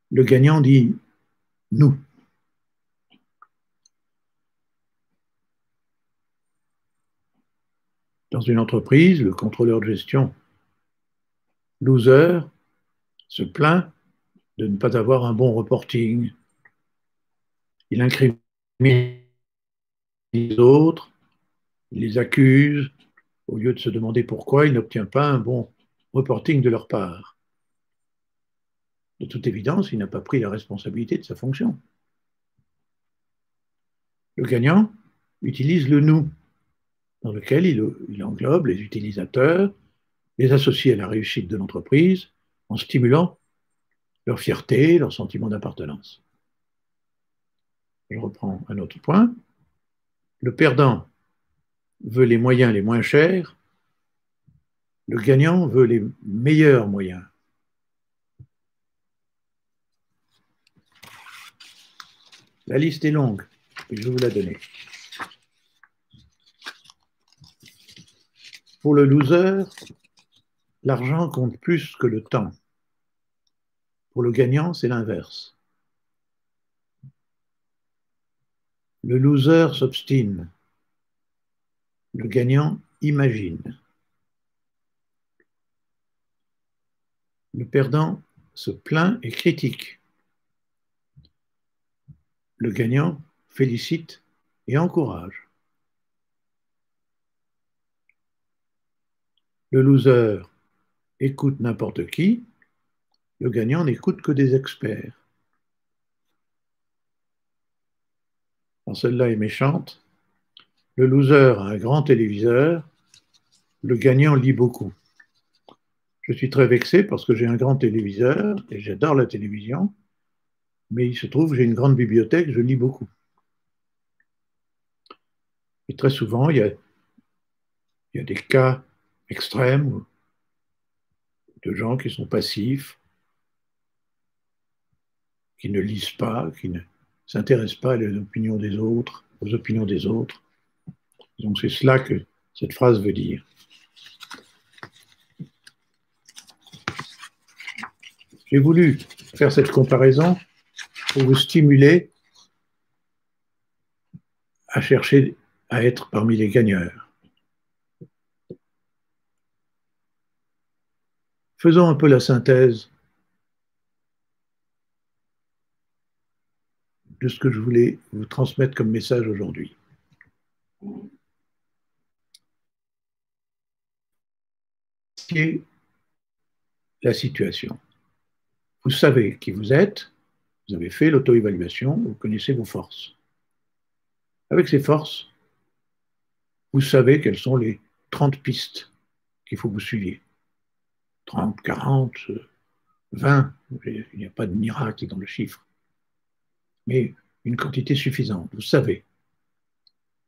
Le gagnant dit nous. Dans une entreprise, le contrôleur de gestion loser se plaint de ne pas avoir un bon reporting. Il incrimine les autres, il les accuse, au lieu de se demander pourquoi il n'obtient pas un bon reporting de leur part. De toute évidence, il n'a pas pris la responsabilité de sa fonction. Le gagnant utilise le nous, dans lequel il englobe les utilisateurs, les associe à la réussite de l'entreprise en stimulant leur fierté, leur sentiment d'appartenance. Je reprends un autre point. Le perdant veut les moyens les moins chers, le gagnant veut les meilleurs moyens. La liste est longue, et je vais vous la donner. Pour le loser, l'argent compte plus que le temps. Pour le gagnant, c'est l'inverse. Le loser s'obstine. Le gagnant imagine. Le perdant se plaint et critique. Le gagnant félicite et encourage. Le loser écoute n'importe qui. Le gagnant n'écoute que des experts. Quand celle-là est méchante, le loser a un grand téléviseur, le gagnant lit beaucoup. Je suis très vexé parce que j'ai un grand téléviseur et j'adore la télévision, mais il se trouve que j'ai une grande bibliothèque, je lis beaucoup. Et très souvent, il y a des cas extrêmes de gens qui sont passifs, qui ne lisent pas, qui ne s'intéressent pas aux opinions des autres. Donc c'est cela que cette phrase veut dire. J'ai voulu faire cette comparaison pour vous stimuler à chercher à être parmi les gagneurs. Faisons un peu la synthèse de ce que je voulais vous transmettre comme message aujourd'hui. C'est la situation. Vous savez qui vous êtes, vous avez fait l'auto-évaluation, vous connaissez vos forces. Avec ces forces, vous savez quelles sont les 30 pistes qu'il faut que vous suiviez. 30, 40, 20, il n'y a pas de miracle dans le chiffre. Mais une quantité suffisante, vous savez.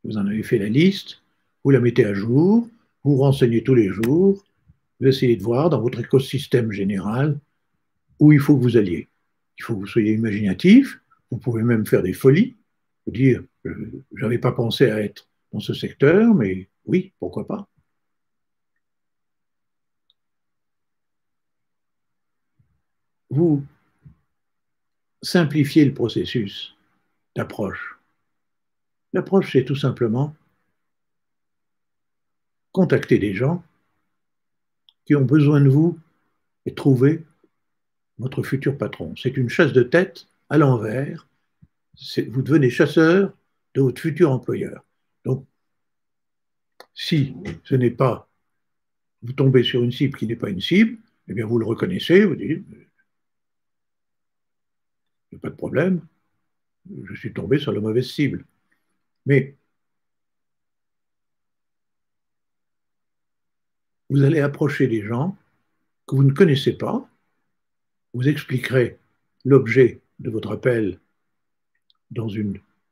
Vous en avez fait la liste, vous la mettez à jour, vous renseignez tous les jours, vous essayez de voir dans votre écosystème général où il faut que vous alliez. Il faut que vous soyez imaginatif, vous pouvez même faire des folies, vous dire, je n'avais pas pensé à être dans ce secteur, mais oui, pourquoi pas. Vous simplifiez le processus d'approche. L'approche, c'est tout simplement contacter des gens qui ont besoin de vous et trouver votre futur patron. C'est une chasse de tête à l'envers. Vous devenez chasseur de votre futur employeur. Donc, si ce n'est pas, vous tombez sur une cible qui n'est pas une cible, eh bien vous le reconnaissez, vous dites, il n'y a pas de problème, je suis tombé sur la mauvaise cible. Mais vous allez approcher des gens que vous ne connaissez pas, vous expliquerez l'objet de votre appel dans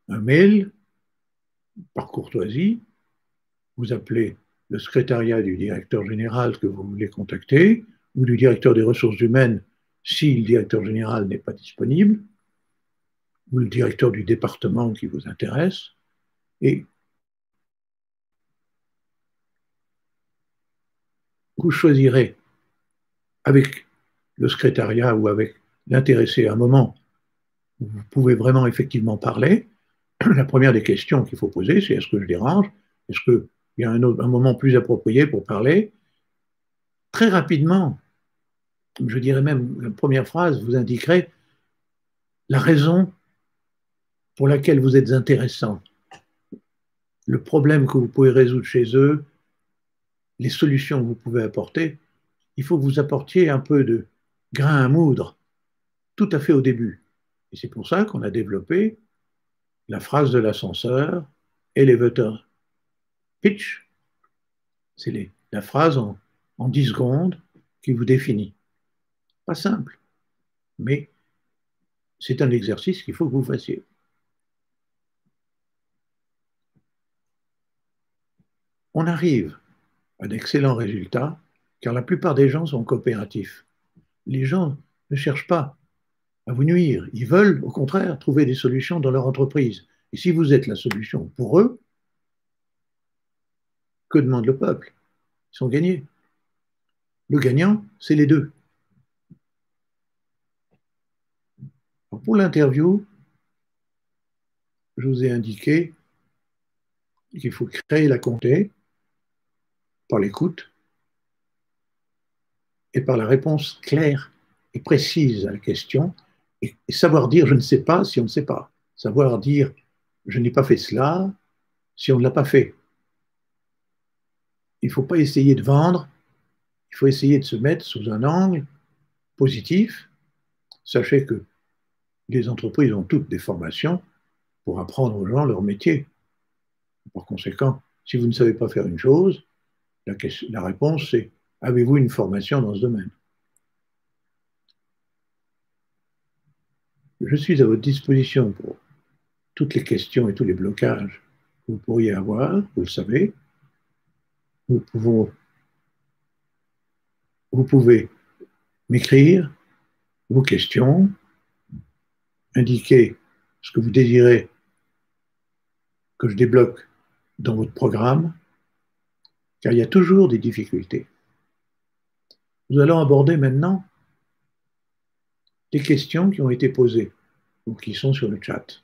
un mail, par courtoisie, vous appelez le secrétariat du directeur général que vous voulez contacter, ou du directeur des ressources humaines si le directeur général n'est pas disponible, ou le directeur du département qui vous intéresse, et vous choisirez avec le secrétariat ou avec l'intéressé un moment où vous pouvez vraiment effectivement parler. La première des questions qu'il faut poser, c'est est-ce que je dérange? Est-ce que il y a un moment plus approprié pour parler. Très rapidement, je dirais même la première phrase vous indiquerait la raison pour laquelle vous êtes intéressant, le problème que vous pouvez résoudre chez eux, les solutions que vous pouvez apporter. Il faut que vous apportiez un peu de grain à moudre tout à fait au début. Et c'est pour ça qu'on a développé la phrase de l'ascenseur, elevator pitch, c'est la phrase en 10 secondes qui vous définit. Pas simple, mais c'est un exercice qu'il faut que vous fassiez. On arrive à d'excellents résultats car la plupart des gens sont coopératifs. Les gens ne cherchent pas à vous nuire. Ils veulent, au contraire, trouver des solutions dans leur entreprise. Et si vous êtes la solution pour eux, que demande le peuple? Ils sont gagnés. Le gagnant, c'est les deux. Alors pour l'interview, je vous ai indiqué qu'il faut créer la communauté par l'écoute et par la réponse claire et précise à la question et savoir dire je ne sais pas si on ne sait pas. Savoir dire je n'ai pas fait cela si on ne l'a pas fait. Il ne faut pas essayer de vendre, il faut essayer de se mettre sous un angle positif. Sachez que les entreprises ont toutes des formations pour apprendre aux gens leur métier. Par conséquent, si vous ne savez pas faire une chose, la réponse c'est avez-vous une formation dans ce domaine? Je suis à votre disposition pour toutes les questions et tous les blocages que vous pourriez avoir, vous le savez. Vous pouvez m'écrire vos questions, indiquer ce que vous désirez que je débloque dans votre programme, car il y a toujours des difficultés. Nous allons aborder maintenant des questions qui ont été posées ou qui sont sur le chat.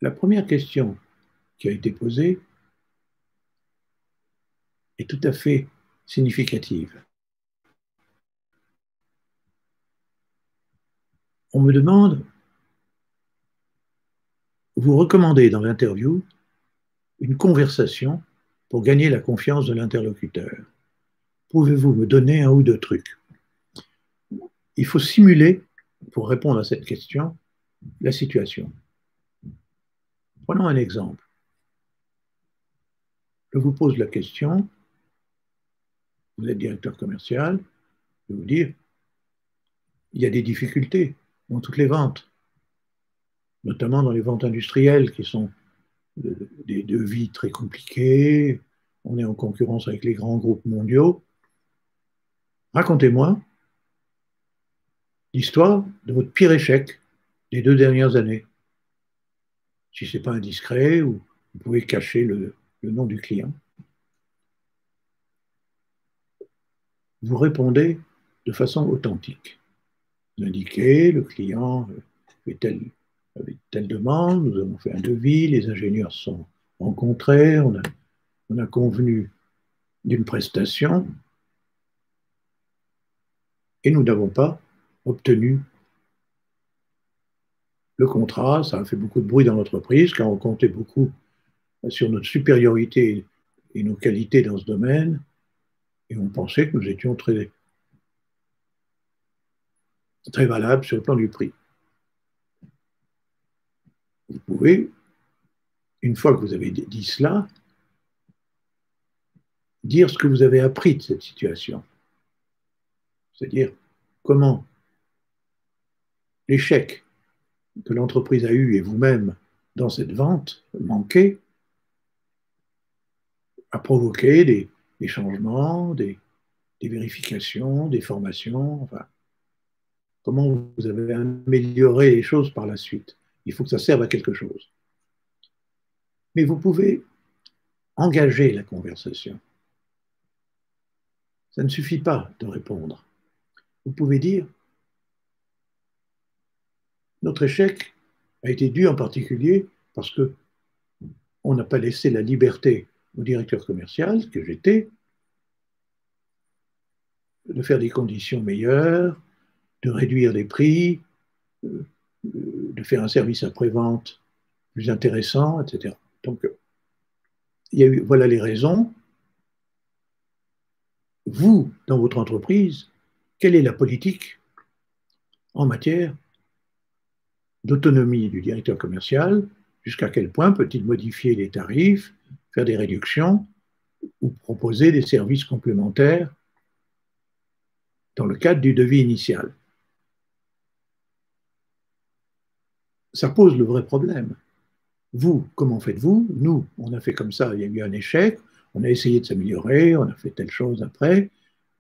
La première question qui a été posée est tout à fait significative. On me demande, vous recommandez dans l'interview une conversation pour gagner la confiance de l'interlocuteur. Pouvez-vous me donner un ou deux trucs? Il faut simuler, pour répondre à cette question, la situation. Prenons un exemple. Je vous pose la question, vous êtes directeur commercial, je vais vous dire, il y a des difficultés dans toutes les ventes, notamment dans les ventes industrielles qui sont des devis très compliqués, on est en concurrence avec les grands groupes mondiaux. Racontez-moi l'histoire de votre pire échec des 2 dernières années. Si ce n'est pas indiscret, ou vous pouvez cacher le nom du client. Vous répondez de façon authentique. Vous indiquez, le client avait telle demande, nous avons fait un devis, les ingénieurs se sont rencontrés, on a convenu d'une prestation et nous n'avons pas obtenu le contrat. Ça a fait beaucoup de bruit dans l'entreprise car on comptait beaucoup sur notre supériorité et nos qualités dans ce domaine et on pensait que nous étions très, très valables sur le plan du prix. Vous pouvez, une fois que vous avez dit cela, dire ce que vous avez appris de cette situation. C'est-à-dire comment l'échec que l'entreprise a eu et vous-même dans cette vente manquée a provoqué des changements, des vérifications, des formations, enfin, comment vous avez amélioré les choses par la suite. Il faut que ça serve à quelque chose. Mais vous pouvez engager la conversation. Ça ne suffit pas de répondre. Vous pouvez dire, notre échec a été due en particulier parce que on n'a pas laissé la liberté au directeur commercial, que j'étais, de faire des conditions meilleures, de réduire les prix, de faire un service après-vente plus intéressant, etc. Donc, il y a eu, voilà les raisons. Vous, dans votre entreprise, quelle est la politique en matière d'autonomie du directeur commercial? Jusqu'à quel point peut-il modifier les tarifs, faire des réductions ou proposer des services complémentaires dans le cadre du devis initial? Ça pose le vrai problème. Vous, comment faites-vous? Nous, on a fait comme ça, il y a eu un échec, on a essayé de s'améliorer, on a fait telle chose après,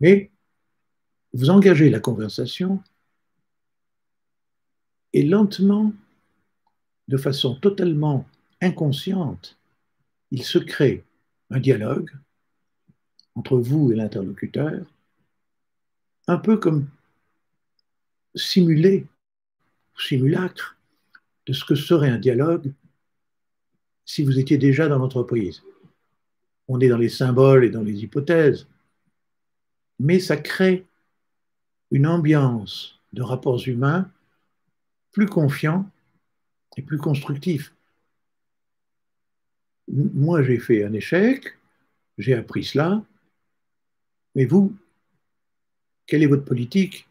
mais vous engagez la conversation et lentement, de façon totalement inconsciente, il se crée un dialogue entre vous et l'interlocuteur, un peu comme simulé, simulacre de ce que serait un dialogue si vous étiez déjà dans l'entreprise. On est dans les symboles et dans les hypothèses, mais ça crée une ambiance de rapports humains plus confiants et plus constructifs. Moi, j'ai fait un échec, j'ai appris cela, mais vous, quelle est votre politique?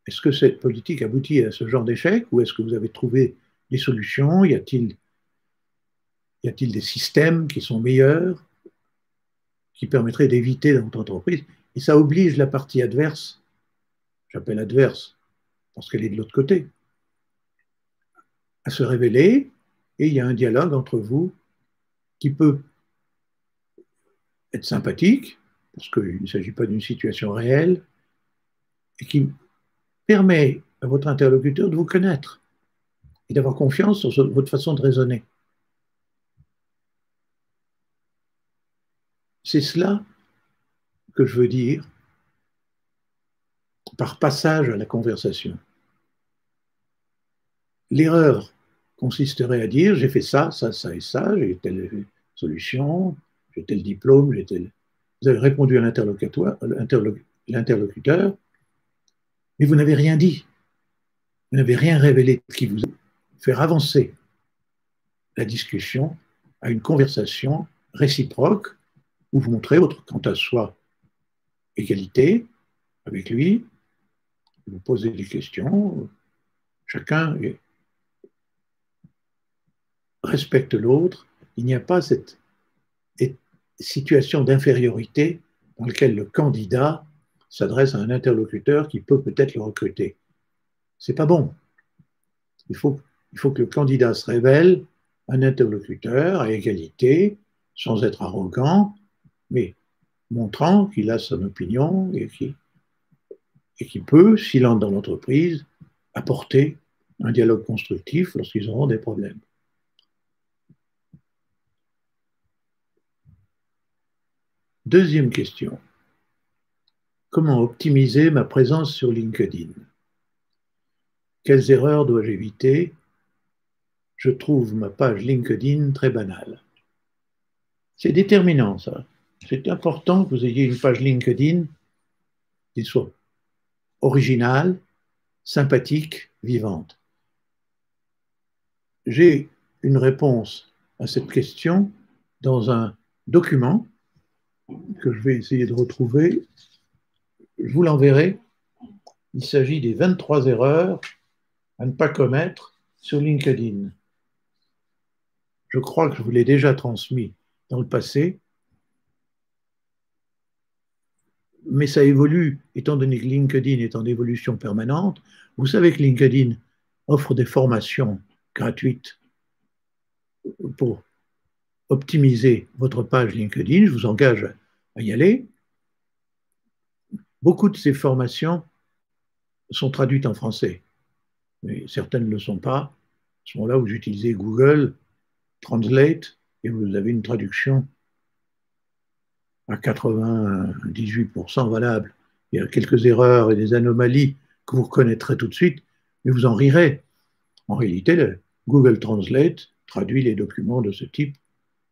Est-ce que cette politique aboutit à ce genre d'échec ou est-ce que vous avez trouvé des solutions? Y a-t-il des systèmes qui sont meilleurs, qui permettraient d'éviter dans votre entreprise? Et ça oblige la partie adverse, j'appelle adverse parce qu'elle est de l'autre côté, à se révéler et il y a un dialogue entre vous qui peut être sympathique parce qu'il ne s'agit pas d'une situation réelle et qui permet à votre interlocuteur de vous connaître et d'avoir confiance sur votre façon de raisonner. C'est cela que je veux dire par passage à la conversation. L'erreur consisterait à dire j'ai fait ça, ça, ça et ça, j'ai telle solution, j'ai tel diplôme, j'ai tel. Vous avez répondu à l'interlocuteur, mais vous n'avez rien dit. Vous n'avez rien révélé qui vous faire avancer la discussion à une conversation réciproque où vous montrez votre quant à soi égalité avec lui, vous posez des questions, chacun respecte l'autre, il n'y a pas cette situation d'infériorité dans laquelle le candidat s'adresse à un interlocuteur qui peut peut-être le recruter. C'est pas bon. Il faut que le candidat se révèle un interlocuteur à égalité, sans être arrogant, mais montrant qu'il a son opinion et qui peut, s'il entre dans l'entreprise, apporter un dialogue constructif lorsqu'ils auront des problèmes. Deuxième question. Comment optimiser ma présence sur LinkedIn? Quelles erreurs dois-je éviter? Je trouve ma page LinkedIn très banale. C'est déterminant, ça. C'est important que vous ayez une page LinkedIn qui soit originale, sympathique, vivante. J'ai une réponse à cette question dans un document que je vais essayer de retrouver. Je vous l'enverrai. Il s'agit des 23 erreurs à ne pas commettre sur LinkedIn. Je crois que je vous l'ai déjà transmis dans le passé, mais ça évolue, étant donné que LinkedIn est en évolution permanente. Vous savez que LinkedIn offre des formations gratuites pour optimiser votre page LinkedIn. Je vous engage à y aller. Beaucoup de ces formations sont traduites en français, mais certaines ne le sont pas. À ce moment-là, vous utilisez Google Translate et vous avez une traduction à 98% valable. Il y a quelques erreurs et des anomalies que vous reconnaîtrez tout de suite, mais vous en rirez. En réalité, Google Translate traduit les documents de ce type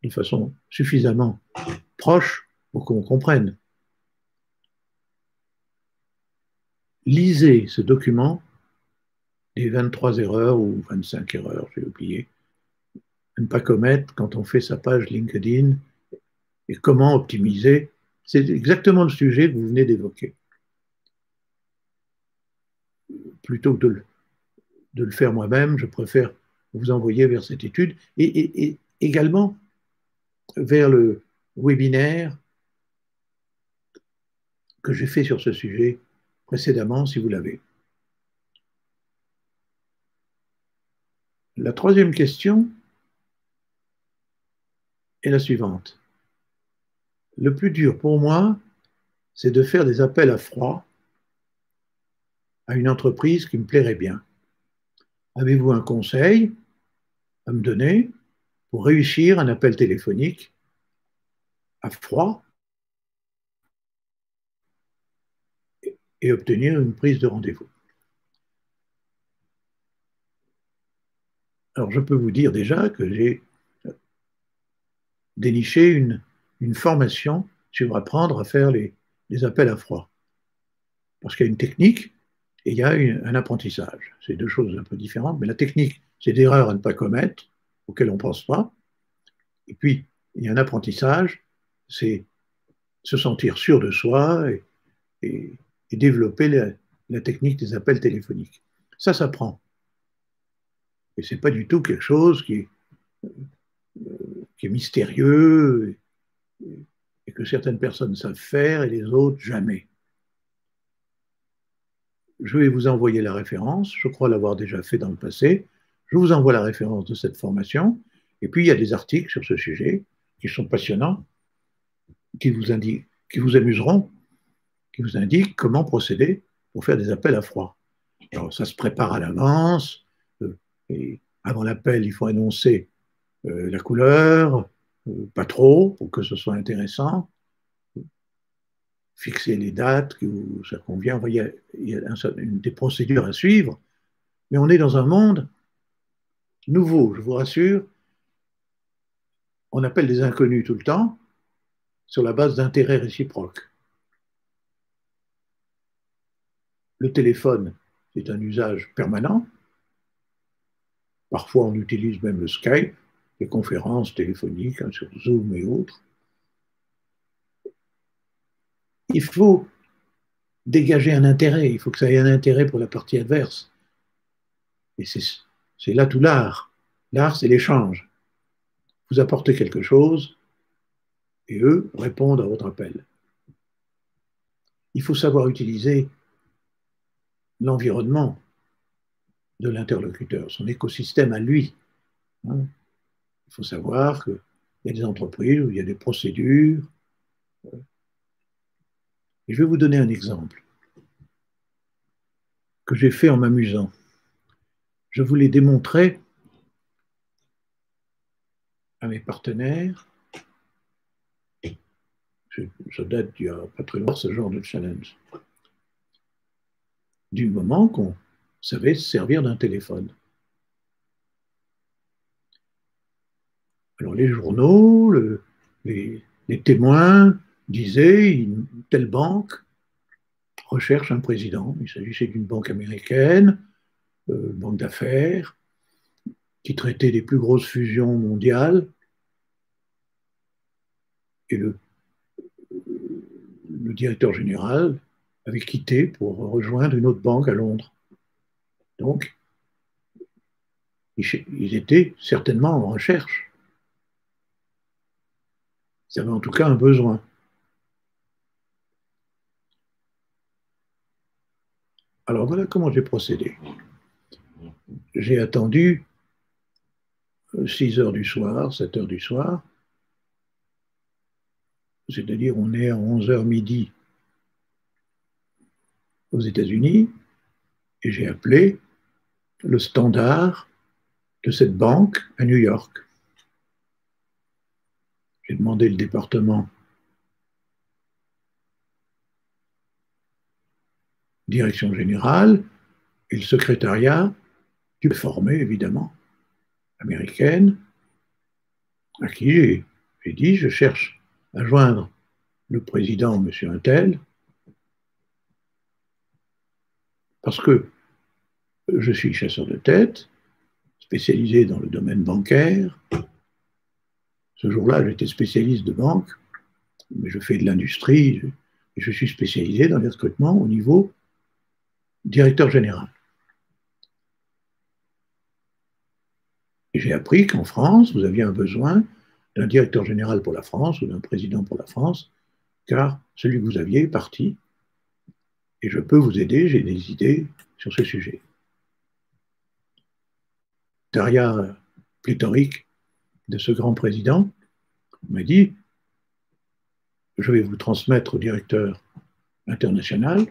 de façon suffisamment proche pour qu'on comprenne. Lisez ce document, les 23 erreurs ou 25 erreurs, j'ai oublié, à ne pas commettre quand on fait sa page LinkedIn et comment optimiser. C'est exactement le sujet que vous venez d'évoquer. Plutôt que de le faire moi-même, je préfère vous envoyer vers cette étude et également vers le webinaire que j'ai fait sur ce sujet précédemment, si vous l'avez. La troisième question est la suivante. Le plus dur pour moi, c'est de faire des appels à froid à une entreprise qui me plairait bien. Avez-vous un conseil à me donner pour réussir un appel téléphonique à froid et obtenir une prise de rendez-vous? Alors, je peux vous dire déjà que j'ai déniché une formation sur apprendre à faire les appels à froid. Parce qu'il y a une technique et il y a un apprentissage. C'est deux choses un peu différentes, mais la technique, c'est des erreurs à ne pas commettre, auxquelles on ne pense pas. Et puis, il y a un apprentissage, c'est se sentir sûr de soi et développer la technique des appels téléphoniques. Ça s'apprend. Et ce n'est pas du tout quelque chose qui est mystérieux et que certaines personnes savent faire et les autres jamais. Je vais vous envoyer la référence, je crois l'avoir déjà fait dans le passé. Je vous envoie la référence de cette formation. Et puis, il y a des articles sur ce sujet qui sont passionnants, qui vous amuseront, qui vous indiquent comment procéder pour faire des appels à froid. Alors, ça se prépare à l'avance. Et avant l'appel, il faut annoncer la couleur, pas trop, pour que ce soit intéressant. Fixer les dates, que ça convient. Il y a des procédures à suivre. Mais on est dans un monde nouveau, je vous rassure. On appelle des inconnus tout le temps sur la base d'intérêts réciproques. Le téléphone, c'est un usage permanent. Parfois, on utilise même le Skype, les conférences téléphoniques sur Zoom et autres. Il faut dégager un intérêt, il faut que ça ait un intérêt pour la partie adverse. Et c'est là tout l'art. L'art, c'est l'échange. Vous apportez quelque chose et eux répondent à votre appel. Il faut savoir utiliser l'environnement de l'interlocuteur, son écosystème à lui. Il faut savoir qu'il y a des entreprises où il y a des procédures. Et je vais vous donner un exemple que j'ai fait en m'amusant. Je voulais démontrer à mes partenaires, ça date d'il y a pas très longtemps, ce genre de challenge, du moment qu'on savait se servir d'un téléphone. Alors les journaux, les témoins disaient une telle banque recherche un président. Il s'agissait d'une banque américaine, banque d'affaires, qui traitait des plus grosses fusions mondiales. Et le directeur général avait quitté pour rejoindre une autre banque à Londres. Donc, ils étaient certainement en recherche. Ils avaient en tout cas un besoin. Alors voilà comment j'ai procédé. J'ai attendu 6 heures du soir, 7 heures du soir, c'est-à-dire on est à 11 heures midi aux États-Unis, et j'ai appelé le standard de cette banque à New York. J'ai demandé le département direction générale et le secrétariat, du formé évidemment. américaine à qui j'ai dit je cherche à joindre le président, monsieur Untel, parce que je suis chasseur de tête, spécialisé dans le domaine bancaire. Ce jour-là, j'étais spécialiste de banque, mais je fais de l'industrie et je suis spécialisé dans les recrutements au niveau directeur général. Et j'ai appris qu'en France, vous aviez un besoin d'un directeur général pour la France ou d'un président pour la France, car celui que vous aviez est parti. Et je peux vous aider, j'ai des idées sur ce sujet. Derrière pléthorique de ce grand président m'a dit, je vais vous transmettre au directeur international,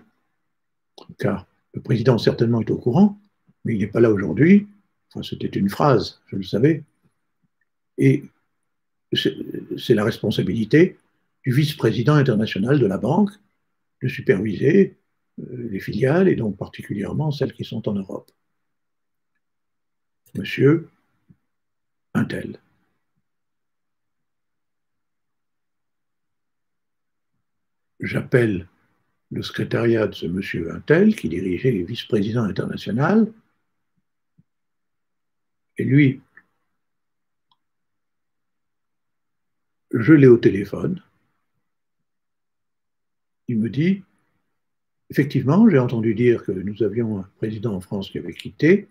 car le président certainement est au courant, mais il n'est pas là aujourd'hui. Enfin, c'était une phrase, je le savais. Et c'est la responsabilité du vice-président international de la banque de superviser les filiales et donc particulièrement celles qui sont en Europe. Monsieur Untel. J'appelle le secrétariat de ce monsieur Untel qui dirigeait les vice-présidents internationaux et lui, je l'ai au téléphone. Il me dit, effectivement, j'ai entendu dire que nous avions un président en France qui avait quitté,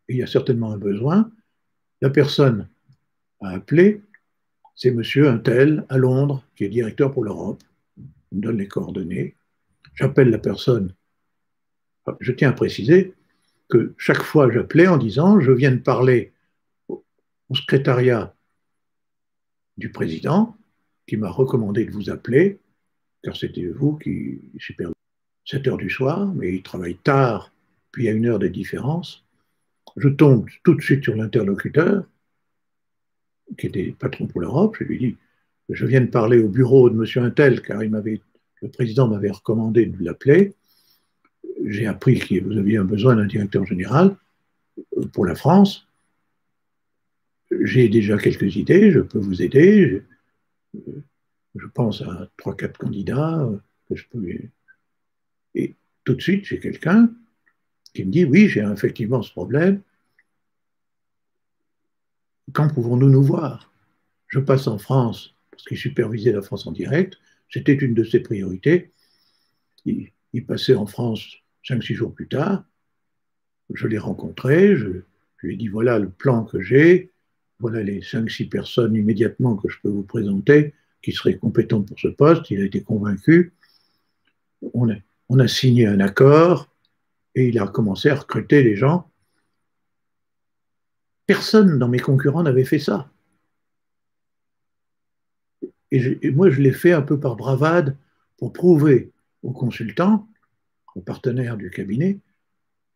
et il y a certainement un besoin. La personne à appeler, c'est monsieur Untel à Londres, qui est directeur pour l'Europe. Il me donne les coordonnées. J'appelle la personne. Je tiens à préciser que chaque fois j'appelais en disant, je viens de parler au secrétariat du président, qui m'a recommandé de vous appeler, car c'était vous qui supervisez 7 heures du soir, mais il travaille tard, puis il y a 1 heure de différence. Je tombe tout de suite sur l'interlocuteur, qui était patron pour l'Europe. Je lui dis, je viens de parler au bureau de M. Untel, car le président m'avait recommandé de l'appeler. J'ai appris que vous aviez un besoin d'un directeur général pour la France. J'ai déjà quelques idées, je peux vous aider. Je pense à 3-4 candidats que je peux. Et tout de suite, j'ai quelqu'un qui me dit, oui, j'ai effectivement ce problème. Quand pouvons-nous nous voir? Je passe en France, parce qu'il supervisait la France en direct. C'était une de ses priorités. Il passait en France 5-6 jours plus tard. Je l'ai rencontré, je lui ai dit, voilà le plan que j'ai, voilà les 5-6 personnes immédiatement que je peux vous présenter, qui seraient compétentes pour ce poste. Il a été convaincu. On a signé un accord et il a commencé à recruter les gens. Personne dans mes concurrents n'avait fait ça. Et moi, je l'ai fait un peu par bravade pour prouver aux consultants, aux partenaires du cabinet,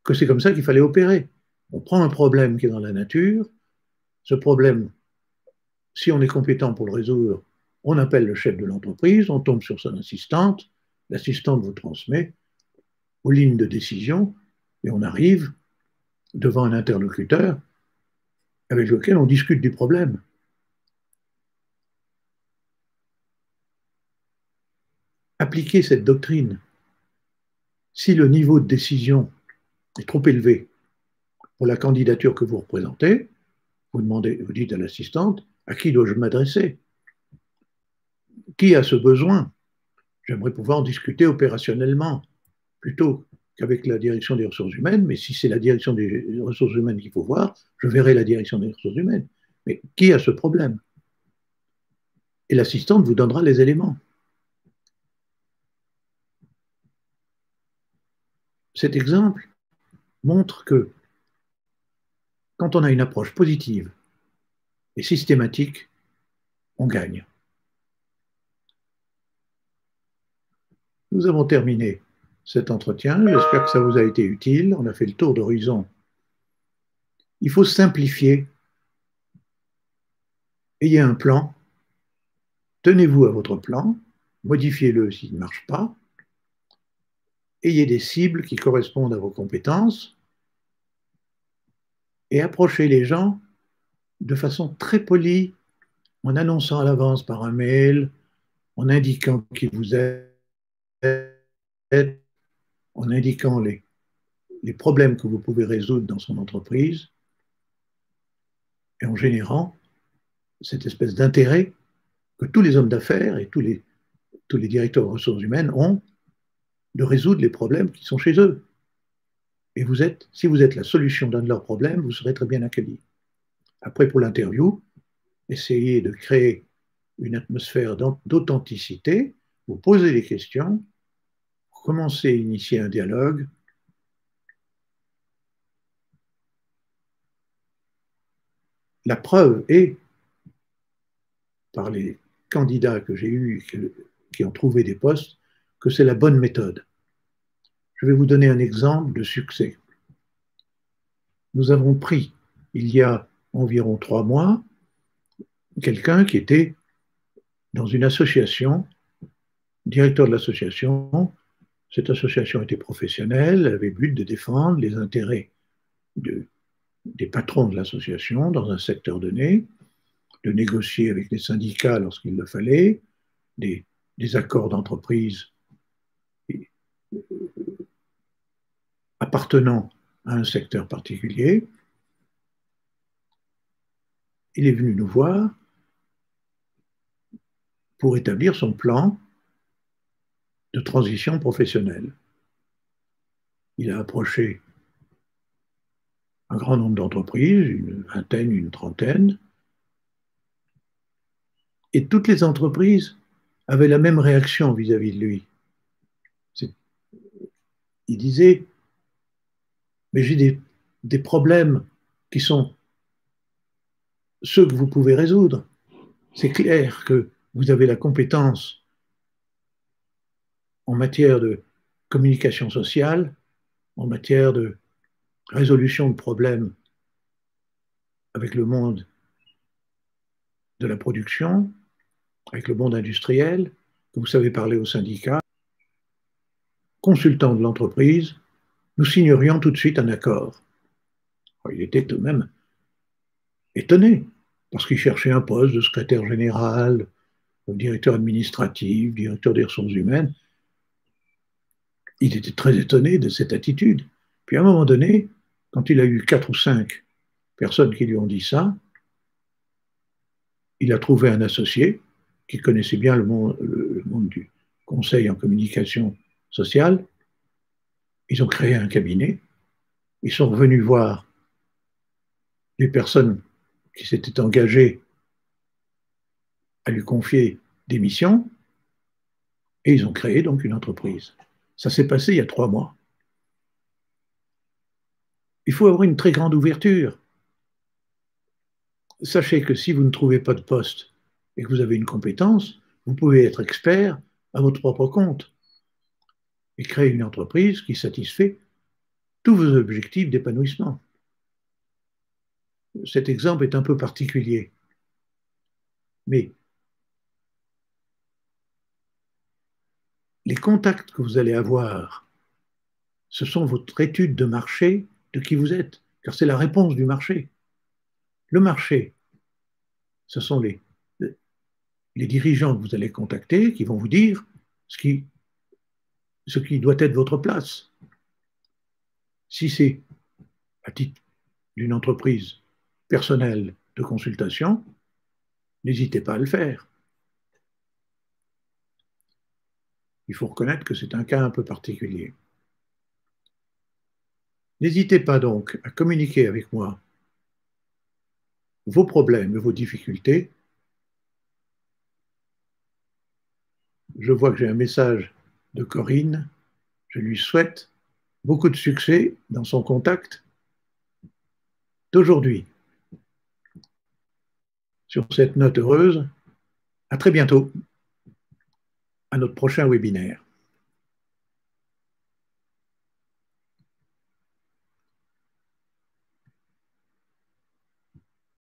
que c'est comme ça qu'il fallait opérer. On prend un problème qui est dans la nature, ce problème, si on est compétent pour le résoudre, on appelle le chef de l'entreprise, on tombe sur son assistante, l'assistante vous transmet aux lignes de décision et on arrive devant un interlocuteur avec lequel on discute du problème. Appliquer cette doctrine, si le niveau de décision est trop élevé pour la candidature que vous représentez, vous dites à l'assistante, à qui dois-je m'adresser? Qui a ce besoin? J'aimerais pouvoir en discuter opérationnellement, plutôt qu'avec la direction des ressources humaines, mais si c'est la direction des ressources humaines qu'il faut voir, je verrai la direction des ressources humaines. Mais qui a ce problème? Et l'assistante vous donnera les éléments. Cet exemple montre que quand on a une approche positive et systématique, on gagne. Nous avons terminé cet entretien. J'espère que ça vous a été utile. On a fait le tour d'horizon. Il faut simplifier. Ayez un plan. Tenez-vous à votre plan. Modifiez-le s'il ne marche pas. Ayez des cibles qui correspondent à vos compétences. Et approchez les gens de façon très polie, en annonçant à l'avance par un mail, en indiquant qui vous êtes, en indiquant les problèmes que vous pouvez résoudre dans son entreprise, et en générant cette espèce d'intérêt que tous les hommes d'affaires et tous les directeurs de ressources humaines ont de résoudre les problèmes qui sont chez eux. Et si vous êtes la solution d'un de leurs problèmes, vous serez très bien accueilli. Après, pour l'interview, essayez de créer une atmosphère d'authenticité, vous posez des questions, vous commencez à initier un dialogue. La preuve est, par les candidats que j'ai eus qui ont trouvé des postes, que c'est la bonne méthode. Je vais vous donner un exemple de succès. Nous avons pris, il y a environ 3 mois, quelqu'un qui était dans une association, directeur de l'association. Cette association était professionnelle, avait but de défendre les intérêts des patrons de l'association dans un secteur donné, de négocier avec les syndicats lorsqu'il le fallait, des accords d'entreprise appartenant à un secteur particulier. Il est venu nous voir pour établir son plan de transition professionnelle. Il a approché un grand nombre d'entreprises, une vingtaine, une trentaine, et toutes les entreprises avaient la même réaction vis-à-vis de lui. Il disait, mais j'ai des problèmes qui sont ceux que vous pouvez résoudre. C'est clair que vous avez la compétence en matière de communication sociale, en matière de résolution de problèmes avec le monde de la production, avec le monde industriel, que vous savez parler aux syndicats, consultant de l'entreprise, nous signerions tout de suite un accord. Il était tout de même étonné, parce qu'il cherchait un poste de secrétaire général, directeur administratif, directeur des ressources humaines. Il était très étonné de cette attitude. Puis à un moment donné, quand il a eu 4 ou 5 personnes qui lui ont dit ça, il a trouvé un associé qui connaissait bien le monde du conseil en communication sociale. Ils ont créé un cabinet. Ils sont revenus voir les personnes qui s'étaient engagées à lui confier des missions et ils ont créé donc une entreprise. Ça s'est passé il y a 3 mois. Il faut avoir une très grande ouverture. Sachez que si vous ne trouvez pas de poste et que vous avez une compétence, vous pouvez être expert à votre propre compte et créer une entreprise qui satisfait tous vos objectifs d'épanouissement. Cet exemple est un peu particulier, mais les contacts que vous allez avoir, ce sont votre étude de marché de qui vous êtes, car c'est la réponse du marché. Le marché, ce sont les dirigeants que vous allez contacter qui vont vous dire ce qui doit être votre place. Si c'est à titre d'une entreprise personnelle de consultation, n'hésitez pas à le faire. Il faut reconnaître que c'est un cas un peu particulier. N'hésitez pas donc à communiquer avec moi vos problèmes et vos difficultés. Je vois que j'ai un message de Corinne. Je lui souhaite beaucoup de succès dans son contact d'aujourd'hui. Sur cette note heureuse, à très bientôt, à notre prochain webinaire.